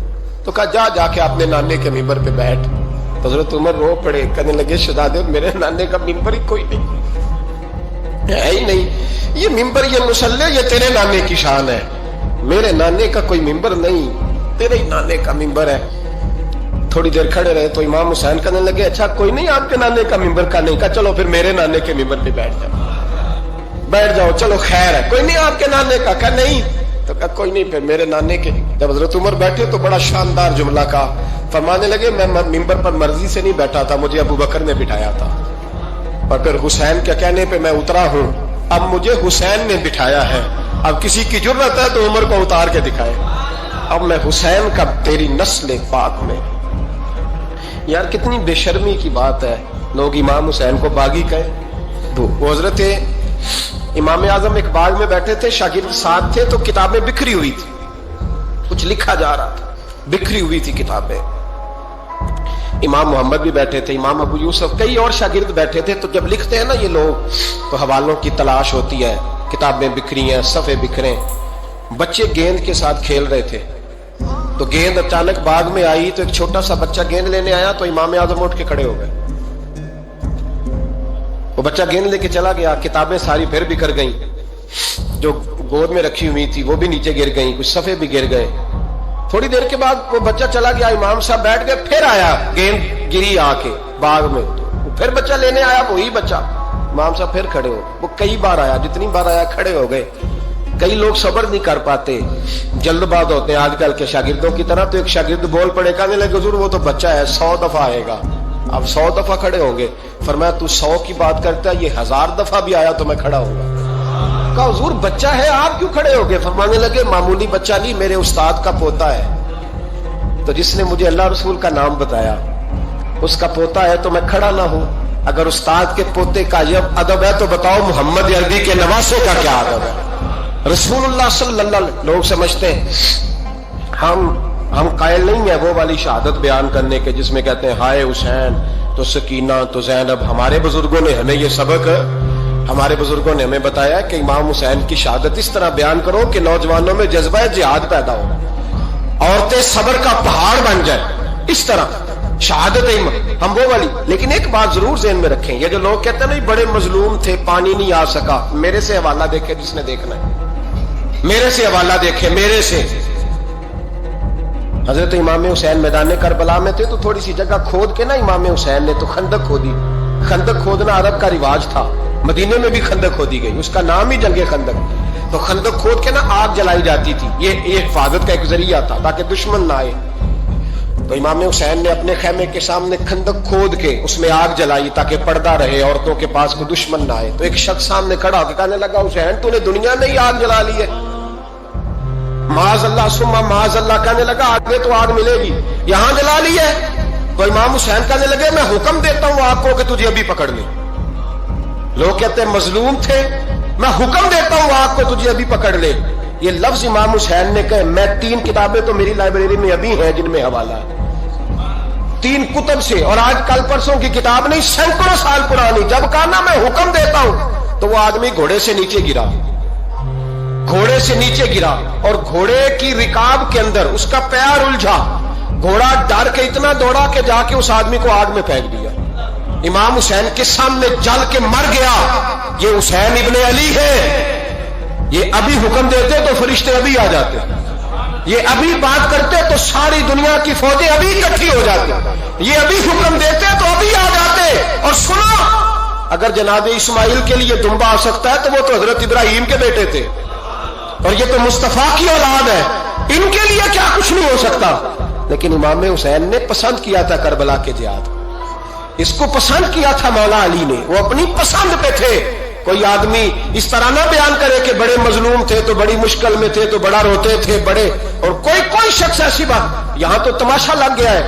تو کہا جا کے اپنے نانے کے ممبر پہ بیٹھ۔ حضرت عمر رو پڑے، کہنے لگے شہزادے میرے نانے کا ممبر ہی کوئی نہیں ہے ہی نہیں، یہ ممبر یہ مصلی یہ تیرے نانے کی شان ہے، میرے نانے کا کوئی ممبر نہیں، تیرے ہی نانے کا ممبر ہے۔ تھوڑی دیر کھڑے رہے تو امام حسین کہنے لگے اچھا کوئی نہیں آپ کے نانے کا ممبر کا نہیں؟ کہا چلو پھر میرے نانے کے ممبر پہ بیٹھ جاؤ، چلو خیر ہے، کوئی نہیں آپ کے نانے کا؟ کہا نہیں، تو کہا کوئی نہیں پھر میرے نانے کے۔ جب حضرت عمر بیٹھے تو بڑا شاندار جملہ کہا، فرمانے لگے میں ممبر پر مرضی سے نہیں بیٹھا تھا، مجھے ابو بکر نے بٹھایا تھا، اور پھر حسین کے کہنے پہ میں اترا ہوں، اب مجھے حسین نے بٹھایا ہے، اب کسی کی جرت ہے تو عمر کو اتار کے دکھائے، اب میں حسین کا تیری نسل پاک میں۔ یار کتنی بے شرمی کی بات ہے، لوگ امام حسین کو باغی کہیں۔ وہ حضرت امام اعظم ایک باغ میں بیٹھے تھے، شاگرد ساتھ تھے، تو کتابیں بکھری ہوئی تھی، کچھ لکھا جا رہا تھا، بکھری ہوئی تھی کتابیں۔ امام محمد بھی بیٹھے تھے، امام ابو یوسف، کئی اور شاگرد بیٹھے تھے۔ تو جب لکھتے ہیں نا یہ لوگ تو حوالوں کی تلاش ہوتی ہے، کتابیں بکھری ہیں، صفحے بکھرے۔ بچے گیند کے ساتھ کھیل رہے تھے، تو گیند اچانک باغ میں آئی، تو ایک چھوٹا سا بچہ گیند لینے آیا، تو امام اعظم اٹھ کے کھڑے ہو گئے۔ وہ بچہ گیند لے کے چلا گیا، کتابیں ساری پھر بکھر گئیں، جو گود میں رکھی ہوئی تھی وہ بھی نیچے گر گئیں، کچھ صفحے بھی گر گئے۔ تھوڑی دیر کے بعد وہ بچہ چلا گیا، امام صاحب بیٹھ گئے، پھر آیا، گیند گری آ کے باغ میں، پھر بچہ لینے آیا، وہی بچہ، امام صاحب پھر کھڑے ہو، وہ کئی بار آیا، جتنی بار آیا کھڑے ہو گئے۔ کئی لوگ صبر نہیں کر پاتے، جلد باز ہوتے ہیں آج کل کے شاگردوں کی طرح۔ تو ایک شاگرد بول پڑے، کہنے لگے حضور وہ تو بچہ ہے، 100 دفعہ آئے گا، اب 100 دفعہ کھڑے ہوں گے۔ فرمایا تو 100 کی بات کرتا ہے، یہ 1000 دفعہ بھی آیا تو میں کھڑا ہوں گا۔ کہا حضور بچہ ہے آپ کیوں کھڑے ہو گئے؟ فرمانے لگے معمولی بچہ نہیں، میرے استاد کا پوتا ہے، تو جس نے مجھے اللہ رسول کا نام بتایا اس کا پوتا ہے، تو میں کھڑا نہ ہوں۔ اگر استاد کے پوتے کا یہ ادب ہے تو بتاؤ محمد عربی کے نواسے کا کیا ادب ہے؟ رسول اللہ صلی اللہ علیہ وسلم۔ لوگ سمجھتے ہیں ہم قائل نہیں ہیں وہ والی شہادت بیان کرنے کے جس میں کہتے ہیں ہائے حسین تو سکینہ تو زینب۔ ہمارے بزرگوں نے ہمیں یہ سبق، ہمارے بزرگوں نے ہمیں بتایا کہ امام حسین کی شہادت اس طرح بیان کرو کہ نوجوانوں میں جذبہ جہاد پیدا ہو، عورتیں صبر کا پہاڑ بن جائے، اس طرح शहादत हम वो वाली। लेकिन एक बात जरूर ज़हन में रखें, ये जो लोग कहते हैं ना बड़े मजलूम थे पानी नहीं आ सका, मेरे से हवाला देखे जिसने देखना है, मेरे से हवाला देखे, मेरे से। हजरत इमाम हुसैन मैदान करबला में थे तो थोड़ी सी जगह खोद के ना इमाम हुसैन ने तो खंदक खोदी। खंदक खोदना अरब का रिवाज था, मदीने में भी खंदक खोदी गई, उसका नाम ही जंगे खंदक। तो खंदक खोद के ना आग जलाई जाती थी, ये हिफाजत का एक जरिया था ताकि दुश्मन ना आए। तो इमाम हुसैन ने अपने खेमे के सामने खंदक खोद के उसमें आग जलाई ताकि पर्दा रहे, औरतों के पास कोई दुश्मन ना आए। तो एक शख्स सामने खड़ा होकर कहने लगा, हुसैन तूने दुनिया में ही आग जला ली है। माज़अल्लाह सुम्मा माज़अल्लाह, कहने लगा आगे तो आग मिलेगी, यहां जला ली है। तो इमाम हुसैन कहने लगे, मैं हुक्म देता हूं आपको कि तुझे अभी पकड़ ले। लोग कहते हैं मजलूम थे, मैं हुक्म देता हूं आपको तुझे अभी पकड़ ले। ये लफ्ज इमाम हुसैन ने कहे। मैं 3 किताबें तो मेरी लाइब्रेरी में अभी हैं जिनमें हवाला है, 3 कुतब से, और आज कल परसों की किताब नहीं, सैकड़ों साल पुरानी। जब कहा ना मैं हुक्म देता हूं तो वो आदमी घोड़े से नीचे गिरा, घोड़े से नीचे गिरा, और घोड़े की रिकाब के अंदर उसका पैर उलझा। घोड़ा डर के इतना दौड़ा कि जाके उस आदमी को आग में फेंक दिया। इमाम हुसैन के सामने जल के मर गया। ये हुसैन इब्ने अली है, ये अभी हुक्म देते तो फरिश्ते अभी आ जाते, ये अभी बात करते तो सारी दुनिया की फौजें अभी इकट्ठी हो जाती, ये अभी हुक्म देते तो अभी आ जाते। और सुनो, अगर जनाब इस्माइल के लिए दुम्बा आ सकता है तो वो तो हजरत इब्राहिम के बेटे थे, और ये तो मुस्तफा की औलाद है, इनके लिए क्या कुछ नहीं हो सकता। लेकिन इमाम हुसैन ने पसंद किया था करबला के जिहाद, इसको पसंद किया था मौला अली ने, वो अपनी पसंद पे थे। कोई आदमी इस तरह ना बयान करे कि बड़े मजलूम थे तो बड़ी मुश्किल में थे तो बड़ा रोते थे बड़े, और कोई शख्स ऐसी बात। यहां तो तमाशा लग गया है,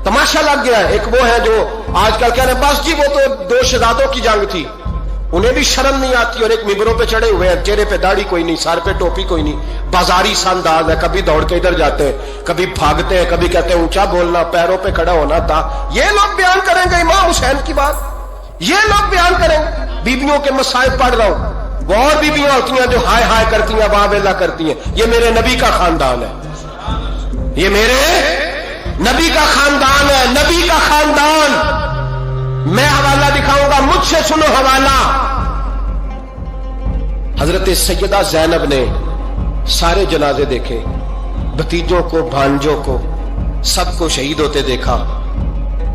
तमाशा लग गया है। एक वो है जो आजकल कह रहे बस जी वो तो 2 शहजादों की जंग थी, उन्हें भी शर्म नहीं आती, और एक मिंबरों पे चढ़े हुए हैं, चेहरे पे दाढ़ी कोई नहीं, सर पे टोपी कोई नहीं, बाजारी सा अंदाज है, कभी दौड़ के इधर जाते हैं, कभी भागते हैं, कभी कहते हैं ऊंचा बोलना, पैरों पे खड़ा होना था। ये लोग बयान करेंगे इमाम हुसैन की बात, ये लोग बयान करेंगे। बीबियों के मसाइब पढ़ रहा हूं, वो और बीबियां होती हैं जो हाय हाय करती हैं, वाह वेला करती हैं। ये मेरे नबी का खानदान है, ये मेरे नबी का खानदान है, नबी का खानदान। मैं हवाला दिखाऊंगा, मुझसे सुनो हवाला। हजरत सैयदा ज़ैनब ने सारे जनाजे देखे, भतीजों को, भांजों को, सबको शहीद होते देखा।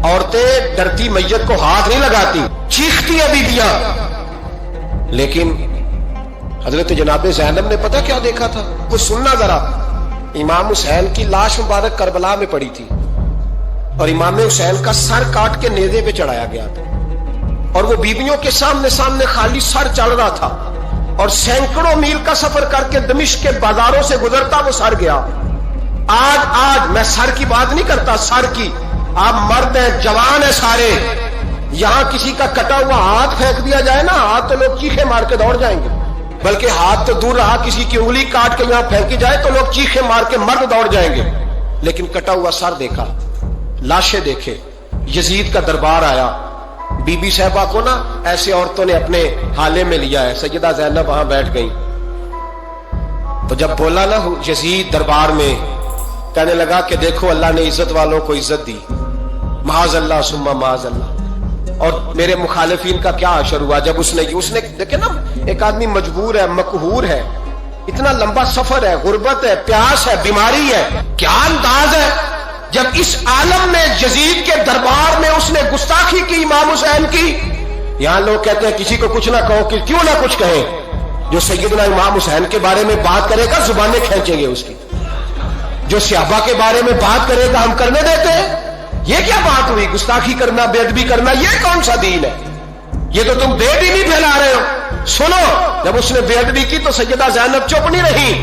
औरतें डरती मैयत को हाथ नहीं लगाती, चीखती है बीबियां। लेकिन हजरत जनाब ज़ैनब ने पता क्या देखा था, कुछ सुनना जरा। इमाम हुसैन की लाश मुबारक करबला में पड़ी थी, और इमाम हुसैन का सर काट के नेज़े पे चढ़ाया गया था, और वो बीबियों के सामने सामने खाली सर चढ़ रहा था, और सैकड़ों मील का सफर करके दमिश्क के बाजारों से गुजरता वो सर गया। आज मैं सर की बात नहीं करता, सर की, आप मर्द हैं, जवान है सारे, यहां किसी का कटा हुआ हाथ फेंक दिया जाए ना, हाथ तो लोग चीखे मार के दौड़ जाएंगे, बल्कि हाथ तो दूर रहा, किसी की उंगली काट के यहां फेंकी जाए तो लोग चीखे मार के मर्द दौड़ जाएंगे। लेकिन कटा हुआ सर देखा, लाशें देखे। यजीद का दरबार आया, बीबी साहबा को ना ऐसे औरतों ने अपने हाले में लिया है। सैयदा ज़ैनब वहां बैठ गई, तो जब बोला ना यजीद दरबार में, कहने लगा कि देखो अल्लाह ने इज्जत वालों को इज्जत दी, माज़अल्लाह सुम्मा माज़अल्लाह। और मेरे मुखालिफिन का क्या अशर हुआ जब उसने देखे ना, एक आदमी मजबूर है, मकहूर है, इतना लंबा सफर है, गुर्बत है, प्यास है, बीमारी है, क्या अंदाज है जब इस आलम में यजीद के दरबार में उसने गुस्ताखी की इमाम हुसैन की। यहां लोग कहते हैं किसी को कुछ ना कहो, कि क्यों ना कुछ कहे, जो सैयदना इमाम हुसैन के बारे में बात करेगा जुबानें खींचेंगे उसकी, जो सहाबा के बारे में बात करेगा हम करने देते हैं। ये क्या बात हुई, गुस्ताखी करना, बेअदबी करना, ये कौन सा दीन है? ये तो तुम बेद ही नहीं फैला रहे हो। सुनो, जब उसने बेअदबी की तो सैयदा ज़ैनब चुप नहीं रही,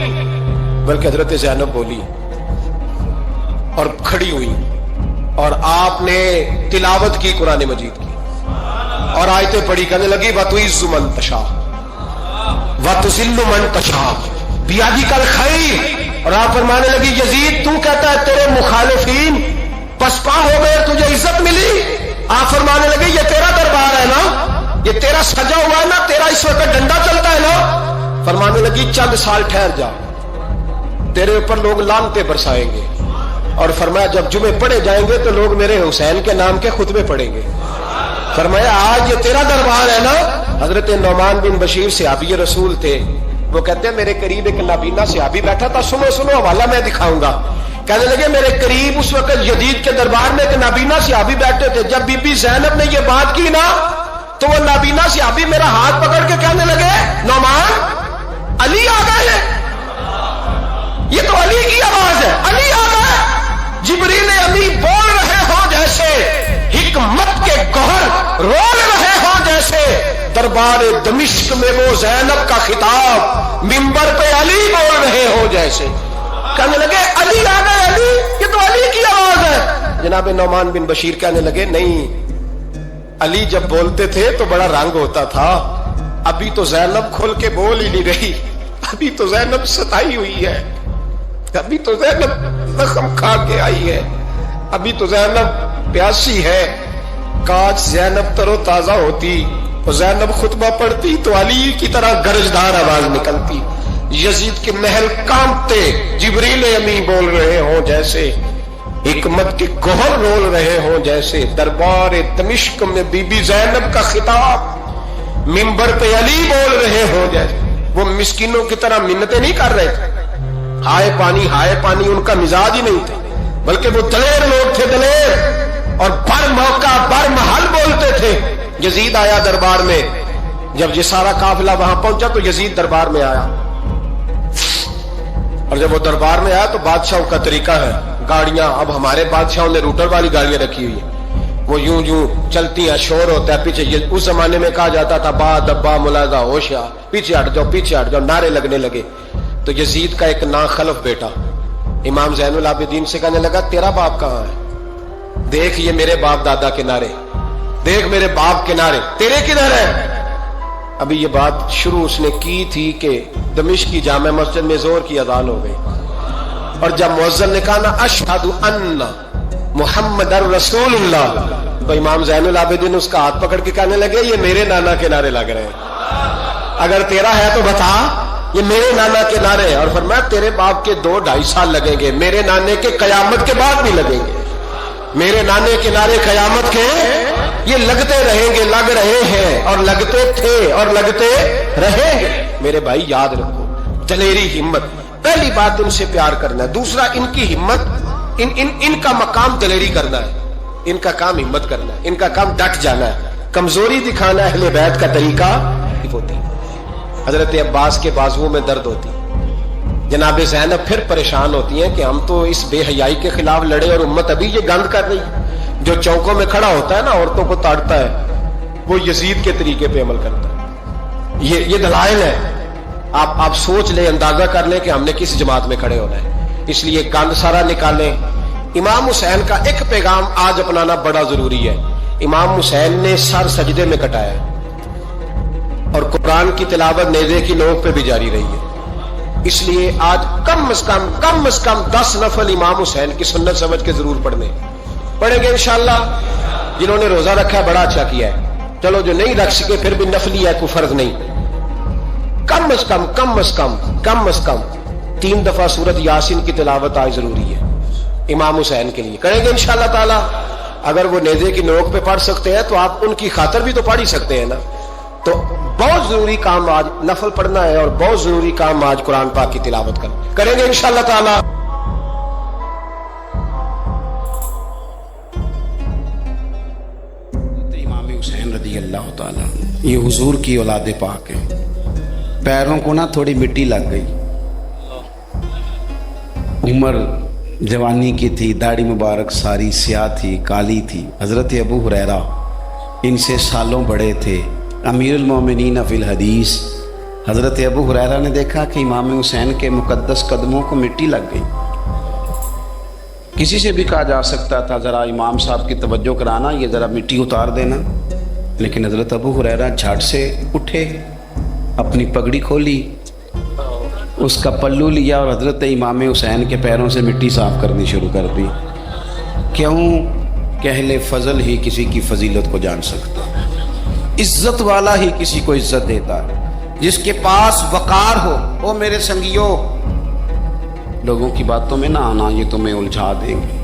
बल्कि हजरत ज़ैनब बोली और खड़ी हुई, और आपने तिलावत की कुरान मजीद की, और आयतें पढ़ी, कहने लगी वतुइज़्ज़ु मन तशा वतुज़िल्लु मन तशा बियदिकल खैर। और आप फरमाने लगी यजीद तू कहता है तेरे मुखालिफीन पसपा हो गए, तुझे इज्जत मिली। आप फरमाने लगे ये तेरा दरबार है ना, ये तेरा सजा हुआ है ना, तेरा इस वक्त डंडा चलता है ना। फरमाने लगी चंद साल ठहर जा, तेरे ऊपर लोग लानते बरसाएंगे, اور فرمایا جب جمعے پڑھے جائیں گے تو لوگ میرے حسین کے نام کے خطبے پڑھیں گے. فرمایا آج یہ تیرا دربار ہے نا. حضرت نعمان بن بشیر صحابی رسول تھے. وہ کہتے ہیں میرے قریب ایک نابینا صحابی بیٹھا تھا. سنو سنو حوالہ میں دکھاؤں گا. کہنے لگے میرے قریب اس وقت یزید کے دربار میں ایک نابینا صحابی بیٹھے تھے. جب بی بی زینب نے یہ بات کی نا تو وہ نابینا صحابی میرا ہاتھ پکڑ کے کہنے لگے نعمان علی آ گئے ہیں. یہ تو علی کی آواز ہے. علی آ گئے. جبریل امی بول رہے ہوں جیسے حکمت کے گوہر رول رہے ہوں جیسے دربار دمشق میں وہ زینب کا خطاب منبر پہ علی بول رہے ہوں جیسے. کہنے لگے علی آ گئے. علی یہ تو علی کی آواز ہے. جناب نعمان بن بشیر کہنے لگے نہیں, علی جب بولتے تھے تو بڑا رنگ ہوتا تھا. ابھی تو زینب کھل کے بول ہی نہیں رہی. ابھی تو زینب ستائی ہوئی ہے. ابھی تو زینب زخم کھا کے آئی ہے. ابھی تو زینب پیاسی ہے. کاش زینب تر و تازہ ہوتی اور زینب خطبہ پڑھتی تو علی کی طرح گرجدار آواز نکلتی. یزید کے محل کانپتے. جبریل امی بول رہے ہوں جیسے حکمت کے گوہر رول رہے ہوں جیسے دربار دمشق میں بی بی زینب کا خطاب منبر پہ علی بول رہے ہوں جیسے. وہ مسکینوں کی طرح منتیں نہیں کر رہے تھے. ہائے پانی ان کا مزاج ہی نہیں تھا, بلکہ وہ دلیر لوگ تھے. دلیر اور بر موقع بر محل بولتے تھے. یزید آیا دربار میں. جب یہ سارا قافلہ وہاں پہنچا تو یزید دربار میں آیا. اور جب وہ دربار میں آیا تو بادشاہوں کا طریقہ ہے, گاڑیاں اب ہمارے بادشاہوں نے روٹر والی گاڑیاں رکھی ہوئی ہیں. وہ یوں چلتی ہیں, شور ہوتا ہے پیچھے. اس زمانے میں کہا جاتا تھا با دبا ملاحظہ ہوشیار, پیچھے ہٹ جاؤ, نعرے لگنے لگے. تو یزید کا ایک ناخلف بیٹا امام زین العابدین سے کہنے لگا تیرا باپ کہاں ہے؟ دیکھ یہ میرے باپ دادا کے نعرے, دیکھ میرے باپ کے نعرے, تیرے کدھر ہے؟ ابھی یہ بات شروع اس نے کی تھی کہ دمشق کی جامع مسجد میں زور کی اذان ہو گئی. اور جب مؤذن نے کہا نا اشہد ان محمد رسول اللہ, تو امام زین العابدین اس کا ہاتھ پکڑ کے کہنے لگے یہ میرے نانا کے نعرے لگ رہے ہیں. اگر تیرا ہے تو بتا, یہ میرے نانا کے نعرے. اور فرمایا تیرے باپ کے 2-2.5 سال لگیں گے, میرے نانے کے قیامت کے بعد بھی لگیں گے. میرے نانے کے نعرے قیامت کے یہ لگتے رہیں گے, لگ رہے ہیں اور لگتے تھے اور لگتے رہیں گے. میرے بھائی یاد رکھو, دلیری ہمت پہلی بات ان سے پیار کرنا ہے. دوسرا ان کی ہمت, ان کا مقام دلیری کرنا ہے. ان کا کام ہمت کرنا ہے. ان کا کام ڈٹ جانا ہے. کمزوری دکھانا اہل بیت کا طریقہ ہوتی ہے. حضرت عباس کے بازوؤں میں درد ہوتی. جناب زینب پھر پریشان ہوتی ہیں کہ ہم تو اس بے حیائی کے خلاف لڑے اور امت ابھی یہ گند کر رہی. جو چوکوں میں کھڑا ہوتا ہے نا عورتوں کو تاڑتا ہے, وہ یزید کے طریقے پہ عمل کرتا ہے. یہ دلائل ہے. آپ سوچ لیں, اندازہ کر لیں کہ ہم نے کس جماعت میں کھڑے ہونا ہے. اس لیے گند سارا نکالیں. امام حسین کا ایک پیغام آج اپنانا بڑا ضروری ہے. امام حسین نے سر سجدے میں کٹایا اور قرآن کی تلاوت نیزے کی نوک پہ بھی جاری رہی ہے. اس لیے آج کم از کم 10 نفل امام حسین کی سنت سمجھ کے ضرور پڑھیں گے انشاءاللہ. جنہوں نے روزہ رکھا بڑا اچھا کیا ہے. چلو جو نہیں رکھ سکے پھر بھی نفلی ہے, کوئی فرض نہیں. کم از کم 3 دفعہ سورت یاسین کی تلاوت آج ضروری ہے امام حسین کے لیے. کریں گے انشاءاللہ تعالی. اگر وہ نیزے کی نوک پہ پڑھ سکتے ہیں تو آپ ان کی خاطر بھی تو پڑھ ہی سکتے ہیں نا. تو بہت ضروری کام آج نفل پڑھنا ہے اور بہت ضروری کام آج قرآن پاک کی تلاوت کریں گے انشاءاللہ تعالی. امام حسین رضی اللہ تعالی یہ حضور کی اولاد پاک ہے. پیروں کو نا تھوڑی مٹی لگ گئی. عمر جوانی کی تھی, داڑھی مبارک ساری سیاہ تھی, کالی تھی. حضرت ابو ہریرہ ان سے سالوں بڑے تھے, امیر المومنین فی الحدیث. حضرت ابو ہریرہ نے دیکھا کہ امام حسین کے مقدس قدموں کو مٹی لگ گئی. کسی سے بھی کہا جا سکتا تھا ذرا امام صاحب کی توجہ کرانا, یہ ذرا مٹی اتار دینا, لیکن حضرت ابو ہریرہ جھٹ سے اٹھے, اپنی پگڑی کھولی, اس کا پلو لیا اور حضرت امام حسین کے پیروں سے مٹی صاف کرنی شروع کر دی. کیوں کہ اہل فضل ہی کسی کی فضیلت کو جان سکتا, عزت والا ہی کسی کو عزت دیتا. جس کے پاس وقار ہو, او میرے سنگیو لوگوں کی باتوں میں نہ آنا، یہ تمہیں الجھا دیں گے،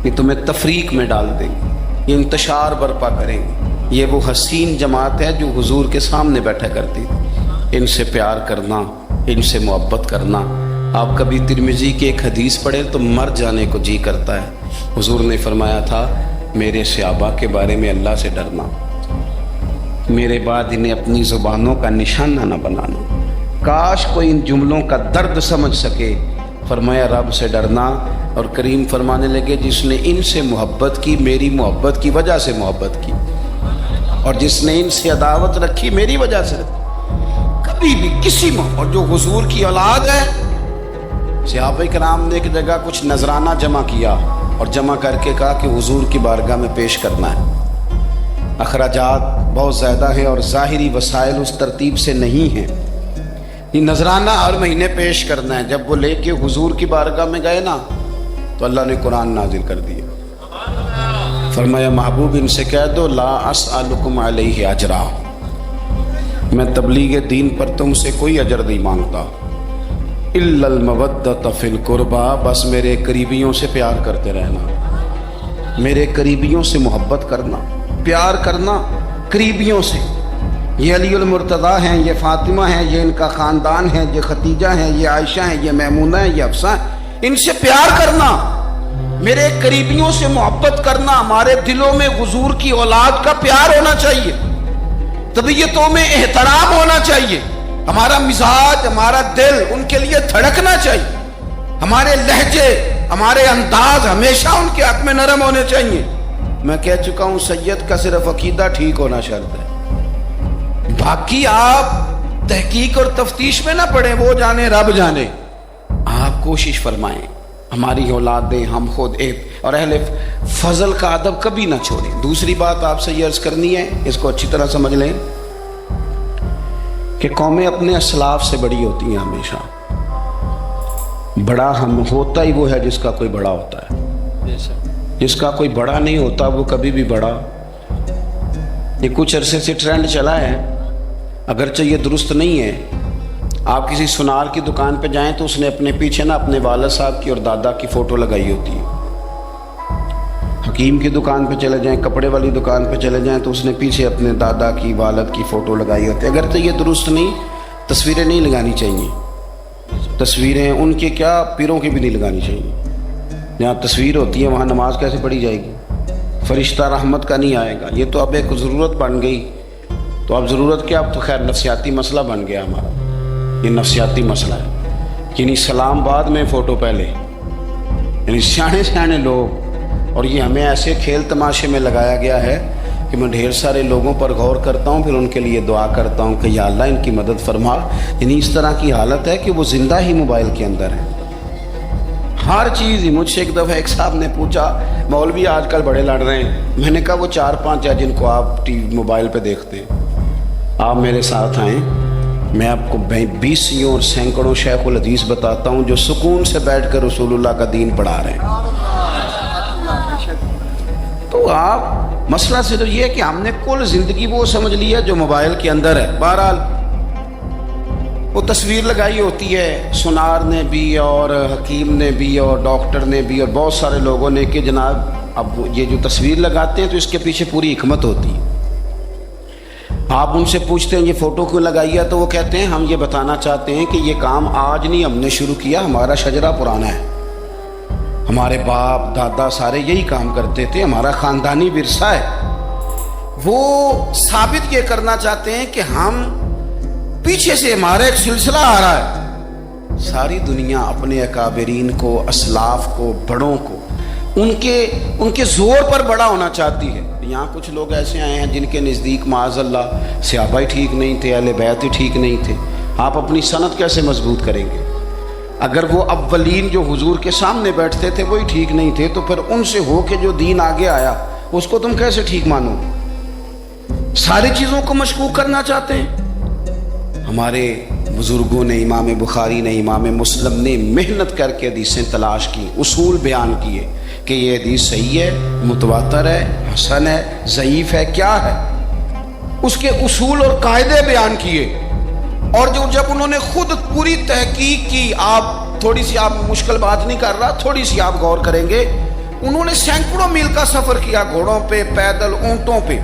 یہ تمہیں تفریق میں ڈال دیں گے، یہ انتشار برپا کریں گے۔ یہ وہ حسین جماعت ہے جو حضور کے سامنے بیٹھا کرتی تھی۔ ان سے پیار کرنا، ان سے محبت کرنا۔ آپ کبھی ترمذی کی ایک حدیث پڑھیں تو مر جانے کو جی کرتا ہے۔ حضور نے فرمایا تھا میرے صحابہ کے بارے میں اللہ سے ڈرنا، میرے بعد انہیں اپنی زبانوں کا نشانہ نہ بنانا۔ کاش کوئی ان جملوں کا درد سمجھ سکے۔ فرمایا رب سے ڈرنا، اور کریم فرمانے لگے جس نے ان سے محبت کی میری محبت کی وجہ سے محبت کی، اور جس نے ان سے عداوت رکھی میری وجہ سے رکھی۔ کبھی بھی کسی اور جو حضور کی اولاد ہے، صحابہ کرام نے ایک جگہ کچھ نذرانہ جمع کیا اور جمع کر کے کہا کہ حضور کی بارگاہ میں پیش کرنا ہے۔ اخراجات بہت زیادہ ہیں اور ظاہری وسائل اس ترتیب سے نہیں ہیں، یہ نذرانہ ہر مہینے پیش کرنا ہے۔ جب وہ لے کے حضور کی بارگاہ میں گئے نا تو اللہ نے قرآن نازل کر دیا۔ فرمایا محبوب ان سے کہہ دو لا اسألکم علیہ اجرا، میں تبلیغ دین پر تم سے کوئی اجر نہیں مانگتا، الا المودۃ فی القربى، بس میرے قریبیوں سے پیار کرتے رہنا، میرے قریبیوں سے محبت کرنا، پیار کرنا قریبیوں سے۔ یہ علی المرتضیٰ ہیں، یہ فاطمہ ہیں، یہ ان کا خاندان ہے، یہ ختیجہ ہیں، یہ عائشہ ہیں، یہ میمونہ ہیں، یہ حفصہ ہیں، ان سے پیار کرنا، میرے قریبیوں سے محبت کرنا۔ ہمارے دلوں میں حضور کی اولاد کا پیار ہونا چاہیے، طبیعتوں میں احترام ہونا چاہیے، ہمارا مزاج، ہمارا دل ان کے لیے دھڑکنا چاہیے، ہمارے لہجے، ہمارے انداز ہمیشہ ان کے حق میں نرم ہونے چاہیے۔ میں کہہ چکا ہوں سید کا صرف عقیدہ ٹھیک ہونا شرط ہے، باقی آپ تحقیق اور تفتیش میں نہ پڑیں، وہ جانے رب جانے۔ آپ کوشش فرمائیں ہماری اولادیں، ہم خود اور اہل فضل کا ادب کبھی نہ چھوڑیں۔ دوسری بات آپ سے یہ عرض کرنی ہے، اس کو اچھی طرح سمجھ لیں کہ قومیں اپنے اسلاف سے بڑی ہوتی ہیں ہمیشہ۔ بڑا ہم ہوتا ہی وہ ہے جس کا کوئی بڑا ہوتا ہے، جس کا کوئی بڑا نہیں ہوتا وہ کبھی بھی بڑا۔ یہ کچھ عرصے سے ٹرینڈ چلا ہے، اگرچہ یہ درست نہیں ہے۔ آپ کسی سنار کی دکان پہ جائیں تو اس نے اپنے پیچھے نا اپنے والد صاحب کی اور دادا کی فوٹو لگائی ہوتی ہے۔ حکیم کی دکان پہ چلے جائیں، کپڑے والی دکان پہ چلے جائیں تو اس نے پیچھے اپنے دادا کی، والد کی فوٹو لگائی ہوتی ہے۔ اگرچہ یہ درست نہیں، تصویریں نہیں لگانی چاہیے، تصویریں ان کے کیا پیروں کی بھی نہیں لگانی چاہیے۔ جہاں تصویر ہوتی ہے وہاں نماز کیسے پڑھی جائے گی؟ فرشتہ رحمت کا نہیں آئے گا۔ یہ تو اب ایک ضرورت بن گئی، تو اب ضرورت کیا، اب تو خیر نفسیاتی مسئلہ بن گیا ہمارا، یہ نفسیاتی مسئلہ ہے۔ یعنی سلام بعد میں فوٹو پہلے، یعنی سیانے سیانے لوگ، اور یہ ہمیں ایسے کھیل تماشے میں لگایا گیا ہے کہ میں ڈھیر سارے لوگوں پر غور کرتا ہوں، پھر ان کے لیے دعا کرتا ہوں کہ یا اللہ ان کی مدد فرما۔ یعنی اس طرح کی حالت ہے کہ وہ زندہ ہی موبائل کے اندر ہے، ہر چیز ہی۔ مجھ سے ایک دفعہ ایک صاحب نے پوچھا مولوی آج کل بڑے لڑ رہے ہیں، میں نے کہا وہ 4-5 ہے جن کو آپ موبائل پہ دیکھتے ہیں، آپ میرے ساتھ آئیں، میں آپ کو 20 اور سینکڑوں شیخ الحدیث بتاتا ہوں جو سکون سے بیٹھ کر رسول اللہ کا دین پڑھا رہے ہیں۔ تو آپ مسئلہ صرف یہ ہے کہ ہم نے کل زندگی وہ سمجھ لی ہے جو موبائل کے اندر ہے۔ بہرحال وہ تصویر لگائی ہوتی ہے سنار نے بھی اور حکیم نے بھی اور ڈاکٹر نے بھی اور بہت سارے لوگوں نے کہ جناب اب یہ جو تصویر لگاتے ہیں تو اس کے پیچھے پوری حکمت ہوتی ہے۔ آپ ان سے پوچھتے ہیں یہ فوٹو کیوں لگائی ہے تو وہ کہتے ہیں ہم یہ بتانا چاہتے ہیں کہ یہ کام آج نہیں ہم نے شروع کیا، ہمارا شجرہ پرانا ہے، ہمارے باپ دادا سارے یہی کام کرتے تھے، ہمارا خاندانی ورثہ ہے۔ وہ ثابت یہ کرنا چاہتے ہیں کہ ہم پیچھے سے ہمارا ایک سلسلہ آ رہا ہے۔ ساری دنیا اپنے اکابرین کو، اسلاف کو، بڑوں کو ان کے زور پر بڑا ہونا چاہتی ہے۔ یہاں کچھ لوگ ایسے آئے ہیں جن کے نزدیک معاذ اللہ صحابہ ہی ٹھیک نہیں تھے، اہل بیت ہی ٹھیک نہیں تھے۔ آپ اپنی سند کیسے مضبوط کریں گے؟ اگر وہ اولین جو حضور کے سامنے بیٹھتے تھے وہی ٹھیک نہیں تھے تو پھر ان سے ہو کے جو دین آگے آیا اس کو تم کیسے ٹھیک مانو؟ ساری چیزوں کو مشکوک کرنا چاہتے ہیں۔ ہمارے بزرگوں نے، امام بخاری نے، امام مسلم نے محنت کر کے حدیثیں تلاش کی، اصول بیان کیے کہ یہ حدیث صحیح ہے، متواتر ہے، حسن ہے، ضعیف ہے، کیا ہے، اس کے اصول اور قاعدے بیان کیے۔ اور جب انہوں نے خود پوری تحقیق کی، آپ थोड़ी सी आप मुश्किल बात नहीं कर रहा, थोड़ी सी आप गौर करेंगे। उन्होंने सैकड़ों मील का सफर किया, घोड़ों पे, पैदल, ऊंटों पे,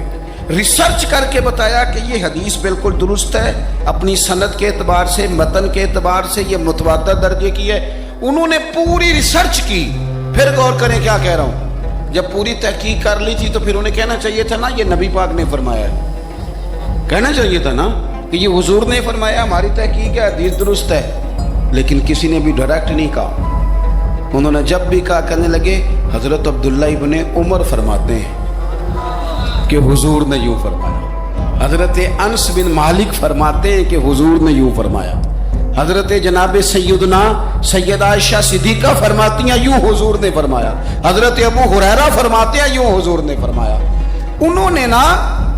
रिसर्च करके बताया कि ये हदीस बिल्कुल दुरुस्त है, अपनी सनद के एतबार से, मतन के एतबार से ये मुतवातर दर्जे की है। उन्होंने पूरी रिसर्च की। फिर गौर करें क्या कह रहा हूं, जब पूरी तहकीक कर ली थी तो फिर उन्हें कहना चाहिए था ना ये नबी पाक ने फरमाया है, कहना चाहिए था ना कि ये हुजूर ने फरमाया, हमारी तहकीक है, हदीस दुरुस्त है। लेकिन किसी ने भी डायरेक्ट नहीं कहा। उन्होंने जब भी कहा, कहने लगे हजरत अब्दुल्ला इब्ने उमर फरमाते हैं कि हुजूर ने यूं फरमाया, हजरत अनस बिन मालिक फरमाते हैं कि हुजूर ने यूं फरमाया, हजरत जनाब सैयदना सैयद आयशा सिद्दीका फरमाती हैं यूं हुजूर ने फरमाया, हजरत अबू हुरैरा फरमाते हैं यूं हुजूर ने फरमाया। उन्होंने ना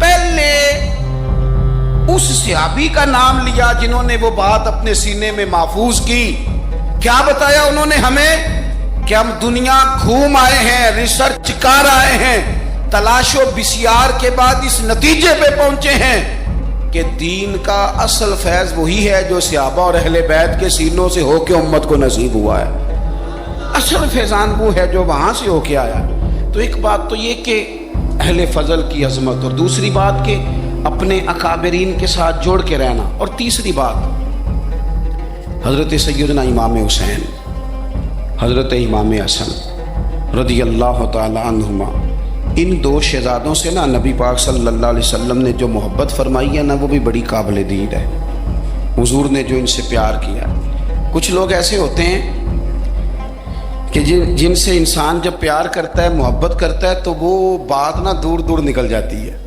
पहले उस सहाबी का नाम लिया जिन्होंने वो बात अपने सीने में महफूज की। क्या बताया उन्होंने हमें कि हम दुनिया घूम आए हैं, रिसर्च कर आए हैं, तलाशो बिसियार के बाद इस नतीजे पे पहुंचे हैं कि दीन का असल फैज वही है जो सहाबा और अहले बैत के सीनों से होके उम्मत को नसीब हुआ है। असल फैजान वो है जो वहां से होके आया। तो एक बात तो ये कि अहले फजल की अजमत, और दूसरी बात कि अपने अकाबरीन के साथ जोड़ के रहना, और तीसरी बात हजरत सैयदना इमाम हुसैन, हजरत इमाम हसन रदी अल्लाह तआला अन्हुमा, इन दो शहजादों से ना नबी पाक सल्लल्लाहु अलैहि वसल्लम ने जो मोहब्बत फरमाई है ना, वो भी बड़ी काबिल दीन है। हुजूर ने जो इनसे प्यार किया। कुछ लोग ऐसे होते हैं कि जिनसे इंसान जब प्यार करता है, मोहब्बत करता है, तो वो बात ना दूर दूर निकल जाती है,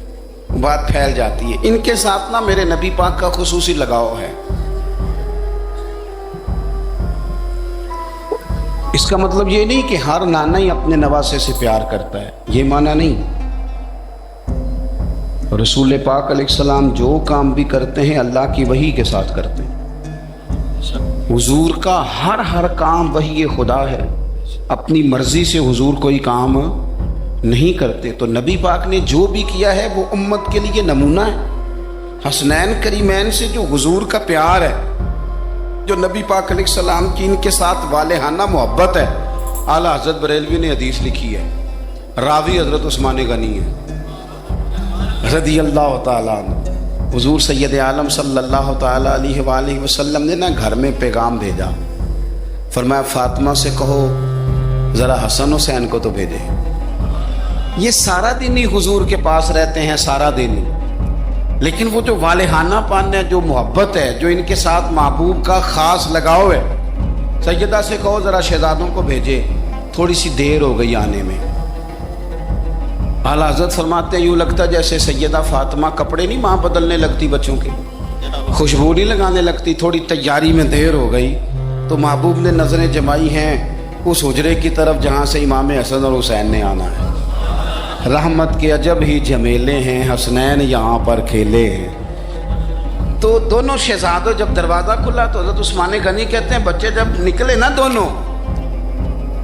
बात फैल जाती है। इनके साथ ना मेरे नबी पाक का खुसूसी लगाव है। इसका मतलब ये नहीं कि हर नाना ही अपने नवासे से प्यार करता है, ये माना नहीं। रसूल पाक अलैहिस्सलाम जो काम भी करते हैं अल्लाह की वही के साथ करते हैं। हुजूर का हर काम वही खुदा है, अपनी मर्जी से हुजूर कोई काम नहीं करते। तो नबी पाक ने जो भी किया है वो उम्मत के लिए नमूना है। हसनैन करीमैन से जो हुजूर का प्यार है, जो नबी पाक अलैहिस्सलाम की इनके साथ वालेहाना मोहब्बत है, आला हज़रत बरेलवी ने हदीस लिखी है, रावी हज़रत उस्मान गनी है रज़ी अल्लाह ताला अन्हु। हुजूर सैयद आलम सल्लल्लाहु ताला अलैहि वसल्लम ने ना घर में पैगाम भेजा, फरमाया फातिमा से कहो ज़रा हसन हुसैन को तो भेजे। ये सारा दिन ही हुजूर के पास रहते हैं, सारा दिन ही, लेकिन वो जो वालेहानापन है, जो मोहब्बत है, जो इनके साथ महबूब का खास लगाव है, सैयदा से कहो ज़रा शहजादों को भेजे, थोड़ी सी देर हो गई आने में। आला हज़रत फरमाते हैं यूँ लगता जैसे सैयदा फातिमा कपड़े नहीं माँ बदलने लगती बच्चों के, खुशबू नहीं लगाने लगती, थोड़ी तैयारी में देर हो गई तो महबूब ने नज़रें जमाई हैं उस हुजरे की तरफ जहाँ से इमाम हसन और हुसैन ने आना है। रहमत के अजब ही झमेले हैं, हसनैन यहाँ पर खेले हैं। तो दोनों शहजादों जब दरवाज़ा खुला तो हज़रत उस्मान गनी कहते हैं बच्चे जब निकले ना दोनों,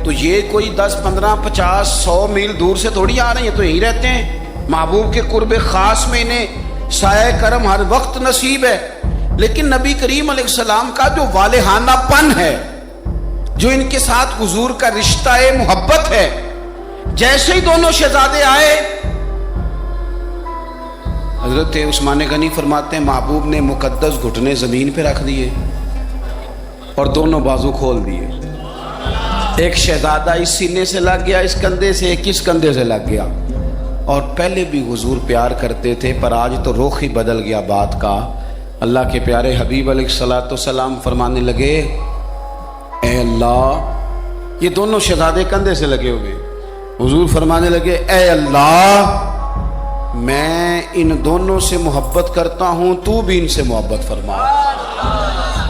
तो ये कोई 10, 15, 50, 100 मील दूर से थोड़ी आ रहे हैं, तो यहीं रहते हैं। महबूब के कुर्बे ख़ास में इन्हें साए करम हर वक्त नसीब है। लेकिन नबी करीम अलैहिस्सलाम का जो वालेहानापन है, जो इनके साथ हुजूर का रिश्ता है, मोहब्बत है, जैसे ही दोनों शहजादे आए, हजरत उस्मान गनी फरमाते हैं महबूब ने मुकद्दस घुटने जमीन पे रख दिए और दोनों बाजू खोल दिए। एक शहजादा इस सीने से लग गया, इस कंधे से, एक इस कंधे से लग गया। और पहले भी हुजूर प्यार करते थे, पर आज तो रुख ही बदल गया बात का। अल्लाह के प्यारे हबीब अलैहिस्सलाम फरमाने लगे, ए अल्लाह, ये दोनों शहजादे कंधे से लगे हुए, हुजूर फरमाने लगे, ए अल्लाह, मैं इन दोनों से मोहब्बत करता हूं, तू भी इनसे मोहब्बत फरमा।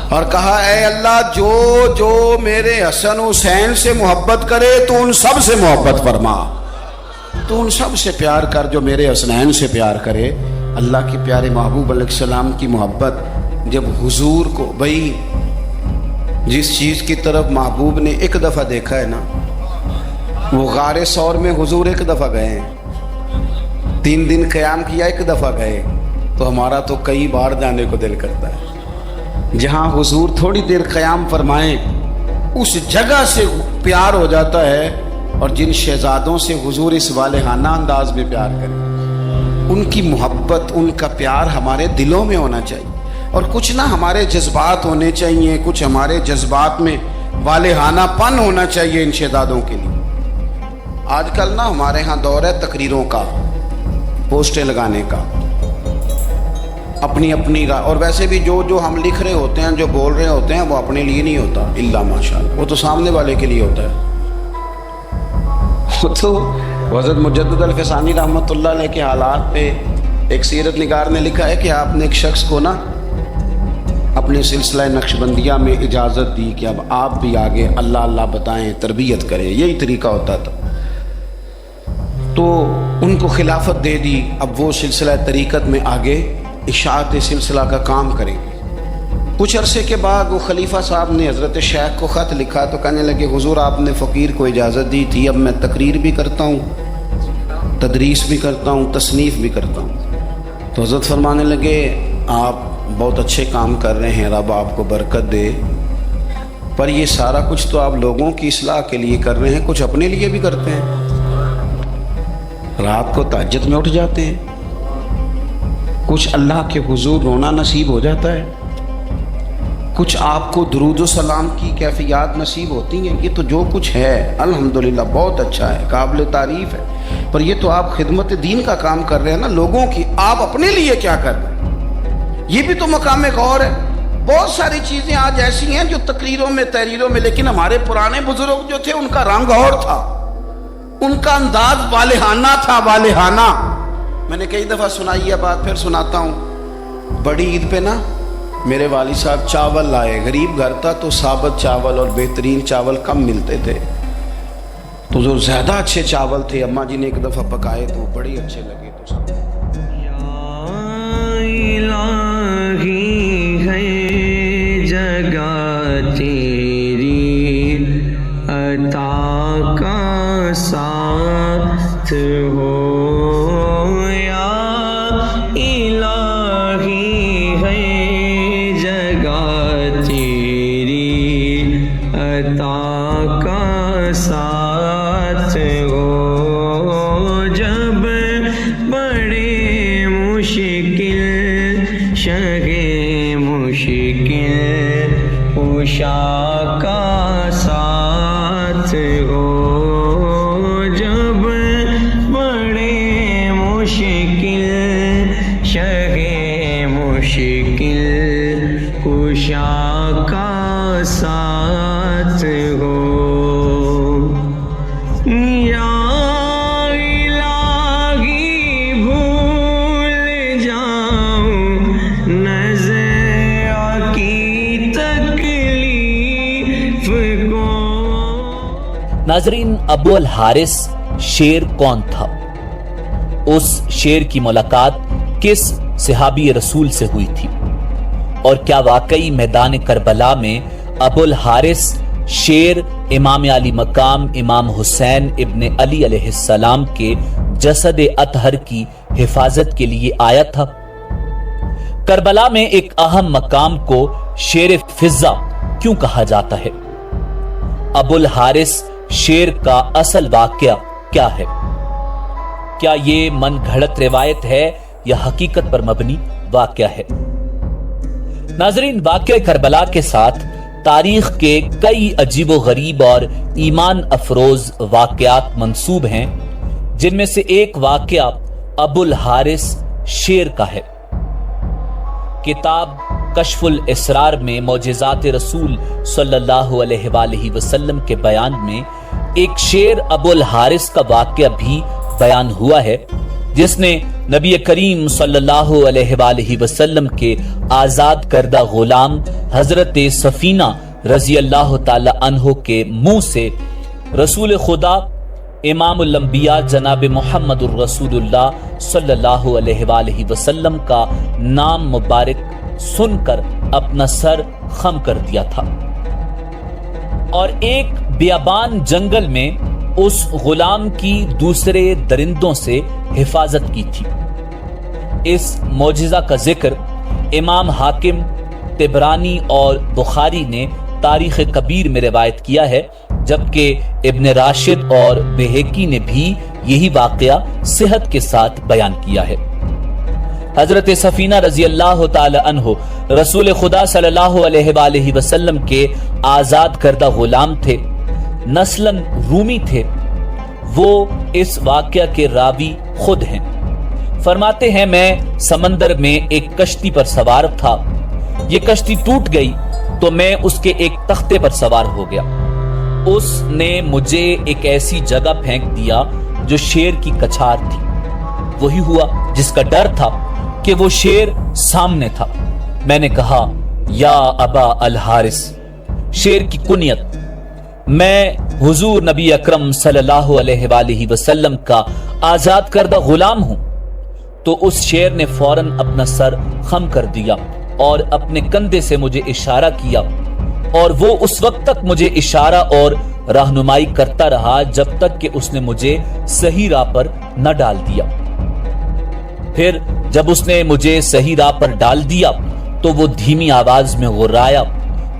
और कहा, ए अल्लाह, जो जो मेरे हसन हुसैन से मोहब्बत करे तो उन सब से मोहब्बत फरमा, तो उन सब से प्यार कर जो मेरे हसनैन से प्यार करे। अल्लाह के प्यारे महबूब अलैहिस्सलाम की मोहब्बत जब हुजूर को, भाई जिस चीज़ की तरफ महबूब ने एक दफ़ा देखा है ना, वो गारे सौर में हुजूर एक दफ़ा गए हैं, 3 दिन क़याम किया, एक दफ़ा गए, तो हमारा तो कई बार जाने को दिल करता है। जहाँ हुजूर थोड़ी देर क़याम फरमाएं उस जगह से प्यार हो जाता है। और जिन शहजादों से हुजूर इस वालेहाना अंदाज में प्यार करें, उनकी मोहब्बत, उनका प्यार हमारे दिलों में होना चाहिए। और कुछ ना हमारे जज्बात होने चाहिए, कुछ हमारे जज्बात में वालेहानापन होना चाहिए इन शहजादों के लिए। आजकल ना हमारे यहाँ दौर है तकरीरों का, पोस्टें लगाने का, अपनी अपनी का। और वैसे भी जो हम लिख रहे होते हैं, जो बोल रहे होते हैं, वो अपने लिए नहीं होता, इल्ला माशाअल्लाह, वो तो सामने वाले के लिए होता है। तो हज़रत मुजद्दिद अल-फ़सानी रहमतुल्लाह अलैह के हालात पे एक सीरत निगार ने लिखा है कि आपने एक शख्स को ना अपने सिलसिला नक्शबंदिया में इजाज़त दी कि अब आप भी आगे अल्लाह अल्लाह बताएं, तरबियत करें, यही तरीका होता था। तो उनको खिलाफत दे दी, अब वो सिलसिला तरीक़त में आगे इशाअत सिलसिला का काम करेंगे। कुछ अरसे के बाद वो खलीफा साहब ने हज़रत शेख को ख़त लिखा तो कहने लगे, हुजूर आपने फ़कीर को इजाज़त दी थी, अब मैं तकरीर भी करता हूँ, तदरीस भी करता हूँ, तसनीफ़ भी करता हूँ। तो हज़रत फरमाने लगे, आप बहुत अच्छे काम कर रहे हैं, रब आपको बरकत दे, पर ये सारा कुछ तो आप लोगों की इस्लाह के लिए कर रहे हैं, कुछ अपने लिए भी करते हैं। रात को तहज्जुद में उठ जाते हैं, कुछ अल्लाह के हुजूर रोना नसीब हो जाता है, कुछ आपको दुरूद सलाम की कैफियत नसीब होती हैं। ये तो जो कुछ है अल्हम्दुलिल्लाह बहुत अच्छा है, काबिल तारीफ़ है, पर ये तो आप खिदमत दीन का काम कर रहे हैं ना, लोगों की। आप अपने लिए क्या कर रहे हैं, ये भी तो मकाम गौर है। बहुत सारी चीज़ें आज ऐसी हैं जो तकरीरों में, तहरीरों में, लेकिन हमारे पुराने बुजुर्ग जो थे उनका रंग और था, उनका अंदाज वालेहाना था, वालेहाना। मैंने कई दफ़ा सुनाई है बात, फिर सुनाता हूँ। बड़ी ईद पे ना मेरे वालिद साहब चावल लाए, गरीब घर था तो साबुत चावल और बेहतरीन चावल कम मिलते थे, तो जो ज़्यादा अच्छे चावल थे अम्मा जी ने एक दफ़ा पकाए तो बड़े अच्छे लगे। तो सब है जगह तेरी अता का साथ हो, साथ हो। जब बड़े मुश्किल शगे मुश्किल उषा का साथ हो, जब बड़े मुश्किल शगे मुश्किल उषा का साथ हो। नाजरीन, अबू अल हारिस शेर कौन था? उस शेर की मुलाकात किस सहाबी रसूल से हुई थी? और क्या वाकई मैदान करबला में अबू अल हारिस शेर इमाम अली मकाम इमाम हुसैन इब्ने अली अलैहिस्सलाम के जसद अतहर की हिफाजत के लिए आया था? करबला में एक अहम मकाम को शेर फिजा क्यों कहा जाता है? अबू अल हारिस शेर का असल वाकया क्या है? क्या ये मन घड़त रिवायत है या हकीकत पर मबनी वाकया है? नाजरीन, वाकया करबला के साथ तारीख के कई अजीबो गरीब और ईमान अफरोज वाकयात मंसूब हैं, जिनमें से एक वाकया अबू अल हारिस शेर का है। किताब कश्फुल इसरार में मौजिज़ात रसूल सल्लल्लाहु अलैहि वसल्लम के बयान में एक शेर अबू अल हारिस का वाकया भी बयान हुआ है, जिसने नबी करीम सल्लल्लाहु अलैहि वसल्लम के आजाद करदा गुलाम हजरत सफीना रजी अल्लाह ताला अन्हो के मुंह से रसूल खुदा इमामुल अंबिया जनाब मुहम्मदुर रसूलुल्लाह सल्लल्लाहु अलैहि वसल्लम का नाम मुबारक सुनकर अपना सर खम कर दिया था और एक बियाबान जंगल में उस गुलाम की दूसरे दरिंदों से हिफाजत की थी। इस मौजिजा का जिक्र इमाम हाकिम, तिबरानी और बुखारी ने तारीख कबीर में रिवायत किया है, जबकि इब्न राशिद और बेहकी ने भी यही वाकया सेहत के साथ बयान किया है। हजरत सफीना रजी अल्लाह ताला अन्हो रसूल खुदा सल्लल्लाहु अलैहि वसल्लम के आजाद करदा गुलाम थे, नस्लन रूमी थे। वो इस वाकया के रावी खुद हैं। फरमाते हैं, मैं समंदर में एक कश्ती पर सवार था। ये कश्ती टूट गई तो मैं उसके एक तख्ते पर सवार हो गया। उसने मुझे एक ऐसी जगह फेंक दिया जो शेर की कछार थी। वही हुआ जिसका डर था कि वो शेर सामने था। मैंने कहा, या अबा अल हारिस, शेर की कुनियत, मैं हुजूर नबी अकरम सल्लल्लाहु अलैहि वसल्लम का आजाद करदा गुलाम हूं। तो उस शेर ने फौरन अपना सर खम कर दिया और अपने कंधे से मुझे इशारा किया, और वो उस वक्त तक मुझे इशारा और रहनुमाई करता रहा जब तक कि उसने मुझे सही राह पर न डाल दिया। फिर जब उसने मुझे सही राह पर डाल दिया तो वो धीमी आवाज में गुर्राया।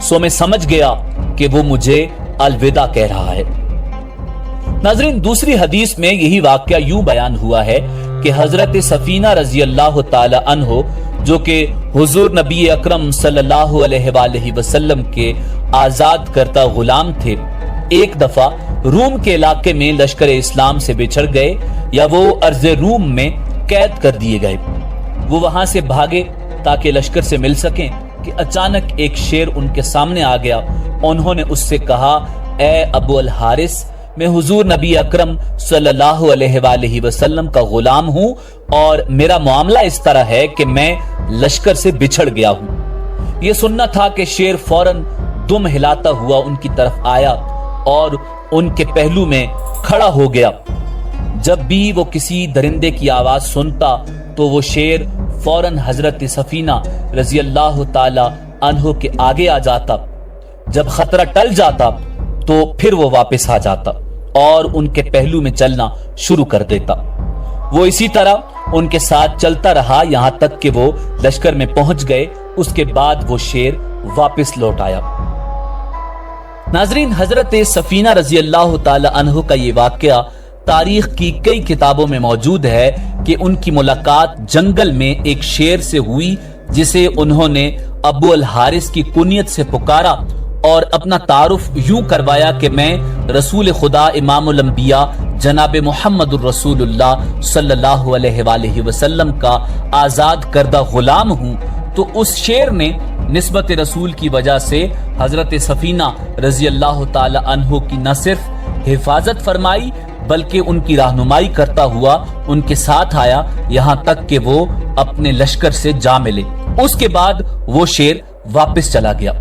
सो मैं समझ गया कि वो मुझे अलविदा कह रहा है। नाज़रीन, दूसरी हदीस में यही वाकया यूं बयान हुआ है कि हजरत सफीना रजी अल्लाह ताला अन्हो, जो कि हुजूर नबी अकरम सल्लल्लाहु अलैहि वसल्लम के आजाद करता गुलाम थे, एक दफा रूम के इलाके में लश्कर इस्लाम से बिछड़ गए, या वो अर्ज रूम में कैद कर दिए गए। वो वहां से भागे ताकि लश्कर से मिल सकें कि अचानक एक शेर उनके सामने आ गया। उन्होंने उससे कहा, ए अबू अल हारिस, मैं हुजूर नबी अकरम सल्लल्लाहु अलैहि वसल्लम का गुलाम हूं और मेरा मामला इस तरह है कि मैं लश्कर से बिछड़ गया हूं। यह सुनना था कि शेर फौरन दुम हिलाता हुआ उनकी तरफ आया और उनके पहलू में खड़ा हो गया। जब भी वो किसी दरिंदे की आवाज सुनता तो वो शेर फौरन हजरत सफीना रजी अल्लाह ताला अन्हो के आगे आ जाता। जब खतरा टल जाता तो फिर वो वापस आ जाता और उनके पहलू में चलना शुरू कर देता। वो इसी तरह उनके साथ चलता रहा यहां तक कि वो लश्कर में पहुंच गए। उसके बाद वो शेर वापस लौट आया। नाजरीन, हजरत सफीना रजी अल्लाह ताला अन्हो का ये वाकया तारीख की कई किताबों में मौजूद है कि उनकी मुलाकात जंगल में एक शेर से हुई, जिसे उन्होंने अबू अल हारिस की कुनियत से पुकारा और अपना तारुफ यूं करवाया कि मैं रसूल खुदा इमामुल अंबिया जनाब मुहम्मदुर रसूलुल्लाह सल्लल्लाहु अलैहि वसल्लम का आजाद करदा गुलाम हूं। तो उस शेर ने निस्बत रसूल की वजह से हजरत सफीना रजी अल्लाह ताला अन्हो की न सिर्फ हिफाजत फरमाई बल्कि उनकी रहनुमाई करता हुआ उनके साथ आया, यहां तक कि वो अपने लश्कर से जा मिले। उसके बाद वो शेर वापस चला गया।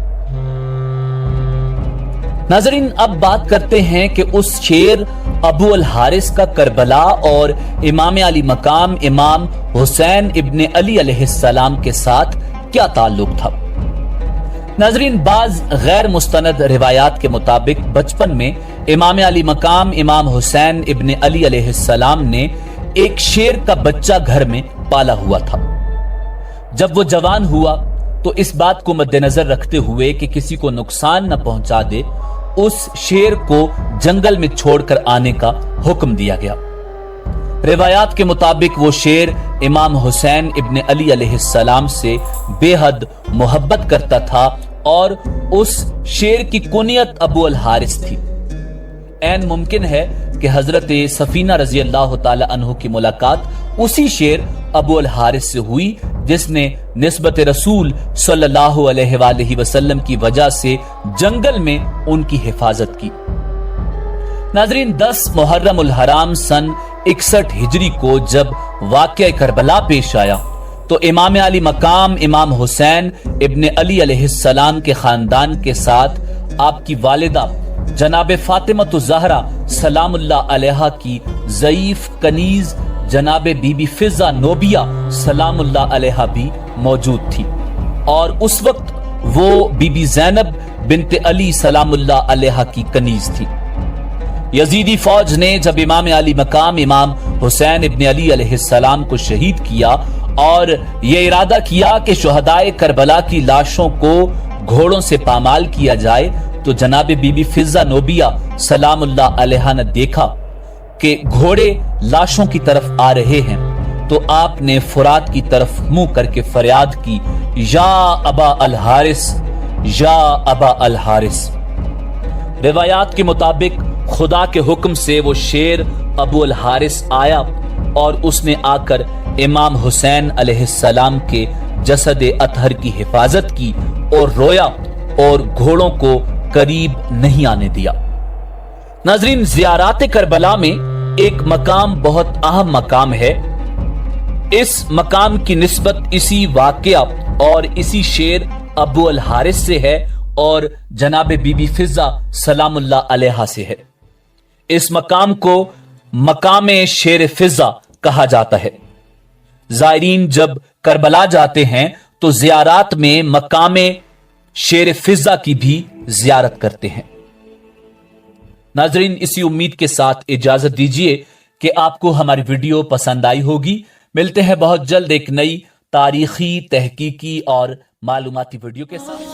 नाजरीन, अब बात करते हैं कि उस शेर अबू अल हारिस का करबला और इमाम अली मकाम इमाम हुसैन इब्ने अली अलैहिस्सलाम के साथ क्या ताल्लुक था। नाजरीन, बाज गैर मुस्तनद रिवायात के मुताबिक बचपन में इमाम अली मकाम इमाम हुसैन इब्ने अली अलैहिस्सलाम ने एक शेर का बच्चा घर में पाला हुआ था। जब वो जवान हुआ तो इस बात को मद्देनजर रखते हुए कि किसी को नुकसान न पहुंचा दे, उस शेर को जंगल में छोड़कर आने का हुक्म दिया गया। रिवायात के मुताबिक वो शेर इमाम हुसैन इब्ने अली अलैहिस्सलाम से बेहद मोहब्बत करता था और उस शेर की कुनियत अबू अल हारिस थी। ऐन मुमकिन है कि हजरत सफीना रजी अल्लाह ताला अन्हु की मुलाकात उसी शेर अबू अल हारिस से हुई जिसने निस्बत रसूल सल्लल्लाहु अलैहि वसल्लम की वजह से जंगल में उनकी हिफाजत की। नाजरीन, 10 मुहर्रम उल हराम सन 61 हिजरी को जब वाक़या करबला पेश आया तो इमाम अली मकाम इमाम हुसैन इब्ने अली अलैहिस्सलाम के खानदान के साथ आपकी वालिदा जनाब फातिमा ज़हरा सलामुल्लाह अलैहा की ज़ईफ कनीज जनाब बीबी फिजा नोबिया सलामुल्लाह अलैहा भी मौजूद थी और उस वक्त वो बीबी ज़ैनब बिन्त अली सलामुल्लाह अलैहा की कनीज थी। यजीदी फौज ने जब इमाम अली मकाम इमाम हुसैन इब्ने अली अलैहिस्सलाम को शहीद किया और ये इरादा किया कि शुहदाए करबला की लाशों को घोड़ों से पामाल किया जाए तो जनाब बीबी फिजा नोबिया सलामुल्लाह अलैहा ने देखा कि घोड़े लाशों की तरफ आ रहे हैं, तो आपने फुरात की तरफ मुंह करके फरियाद की, या अबा अल हारिस, या अबा अल हारिस। रिवायात के मुताबिक खुदा के हुक्म से वो शेर अबू अल हारिस आया और उसने आकर इमाम हुसैन अलैहिस्सलाम के जसद अतहर की हिफाजत की और रोया और घोड़ों को करीब नहीं आने दिया। नाजरीन, ज़ियारात करबला में एक मकाम बहुत अहम मकाम है। इस मकाम की निस्बत इसी वाक़या और इसी शेर अबू अल हारिस से है और जनाब बीबी फिजा सलामुल्लाह अलैहा से है। इस मकाम को मकाम शेर फिजा कहा जाता है। ज़ायरीन जब करबला जाते हैं तो ज़ियारात में मकाम शेर फिजा की भी ज़ियारत करते हैं। नाजरीन, इसी उम्मीद के साथ इजाजत दीजिए कि आपको हमारी वीडियो पसंद आई होगी। मिलते हैं बहुत जल्द एक नई तारीखी, तहकीकी और मालूमाती वीडियो के साथ।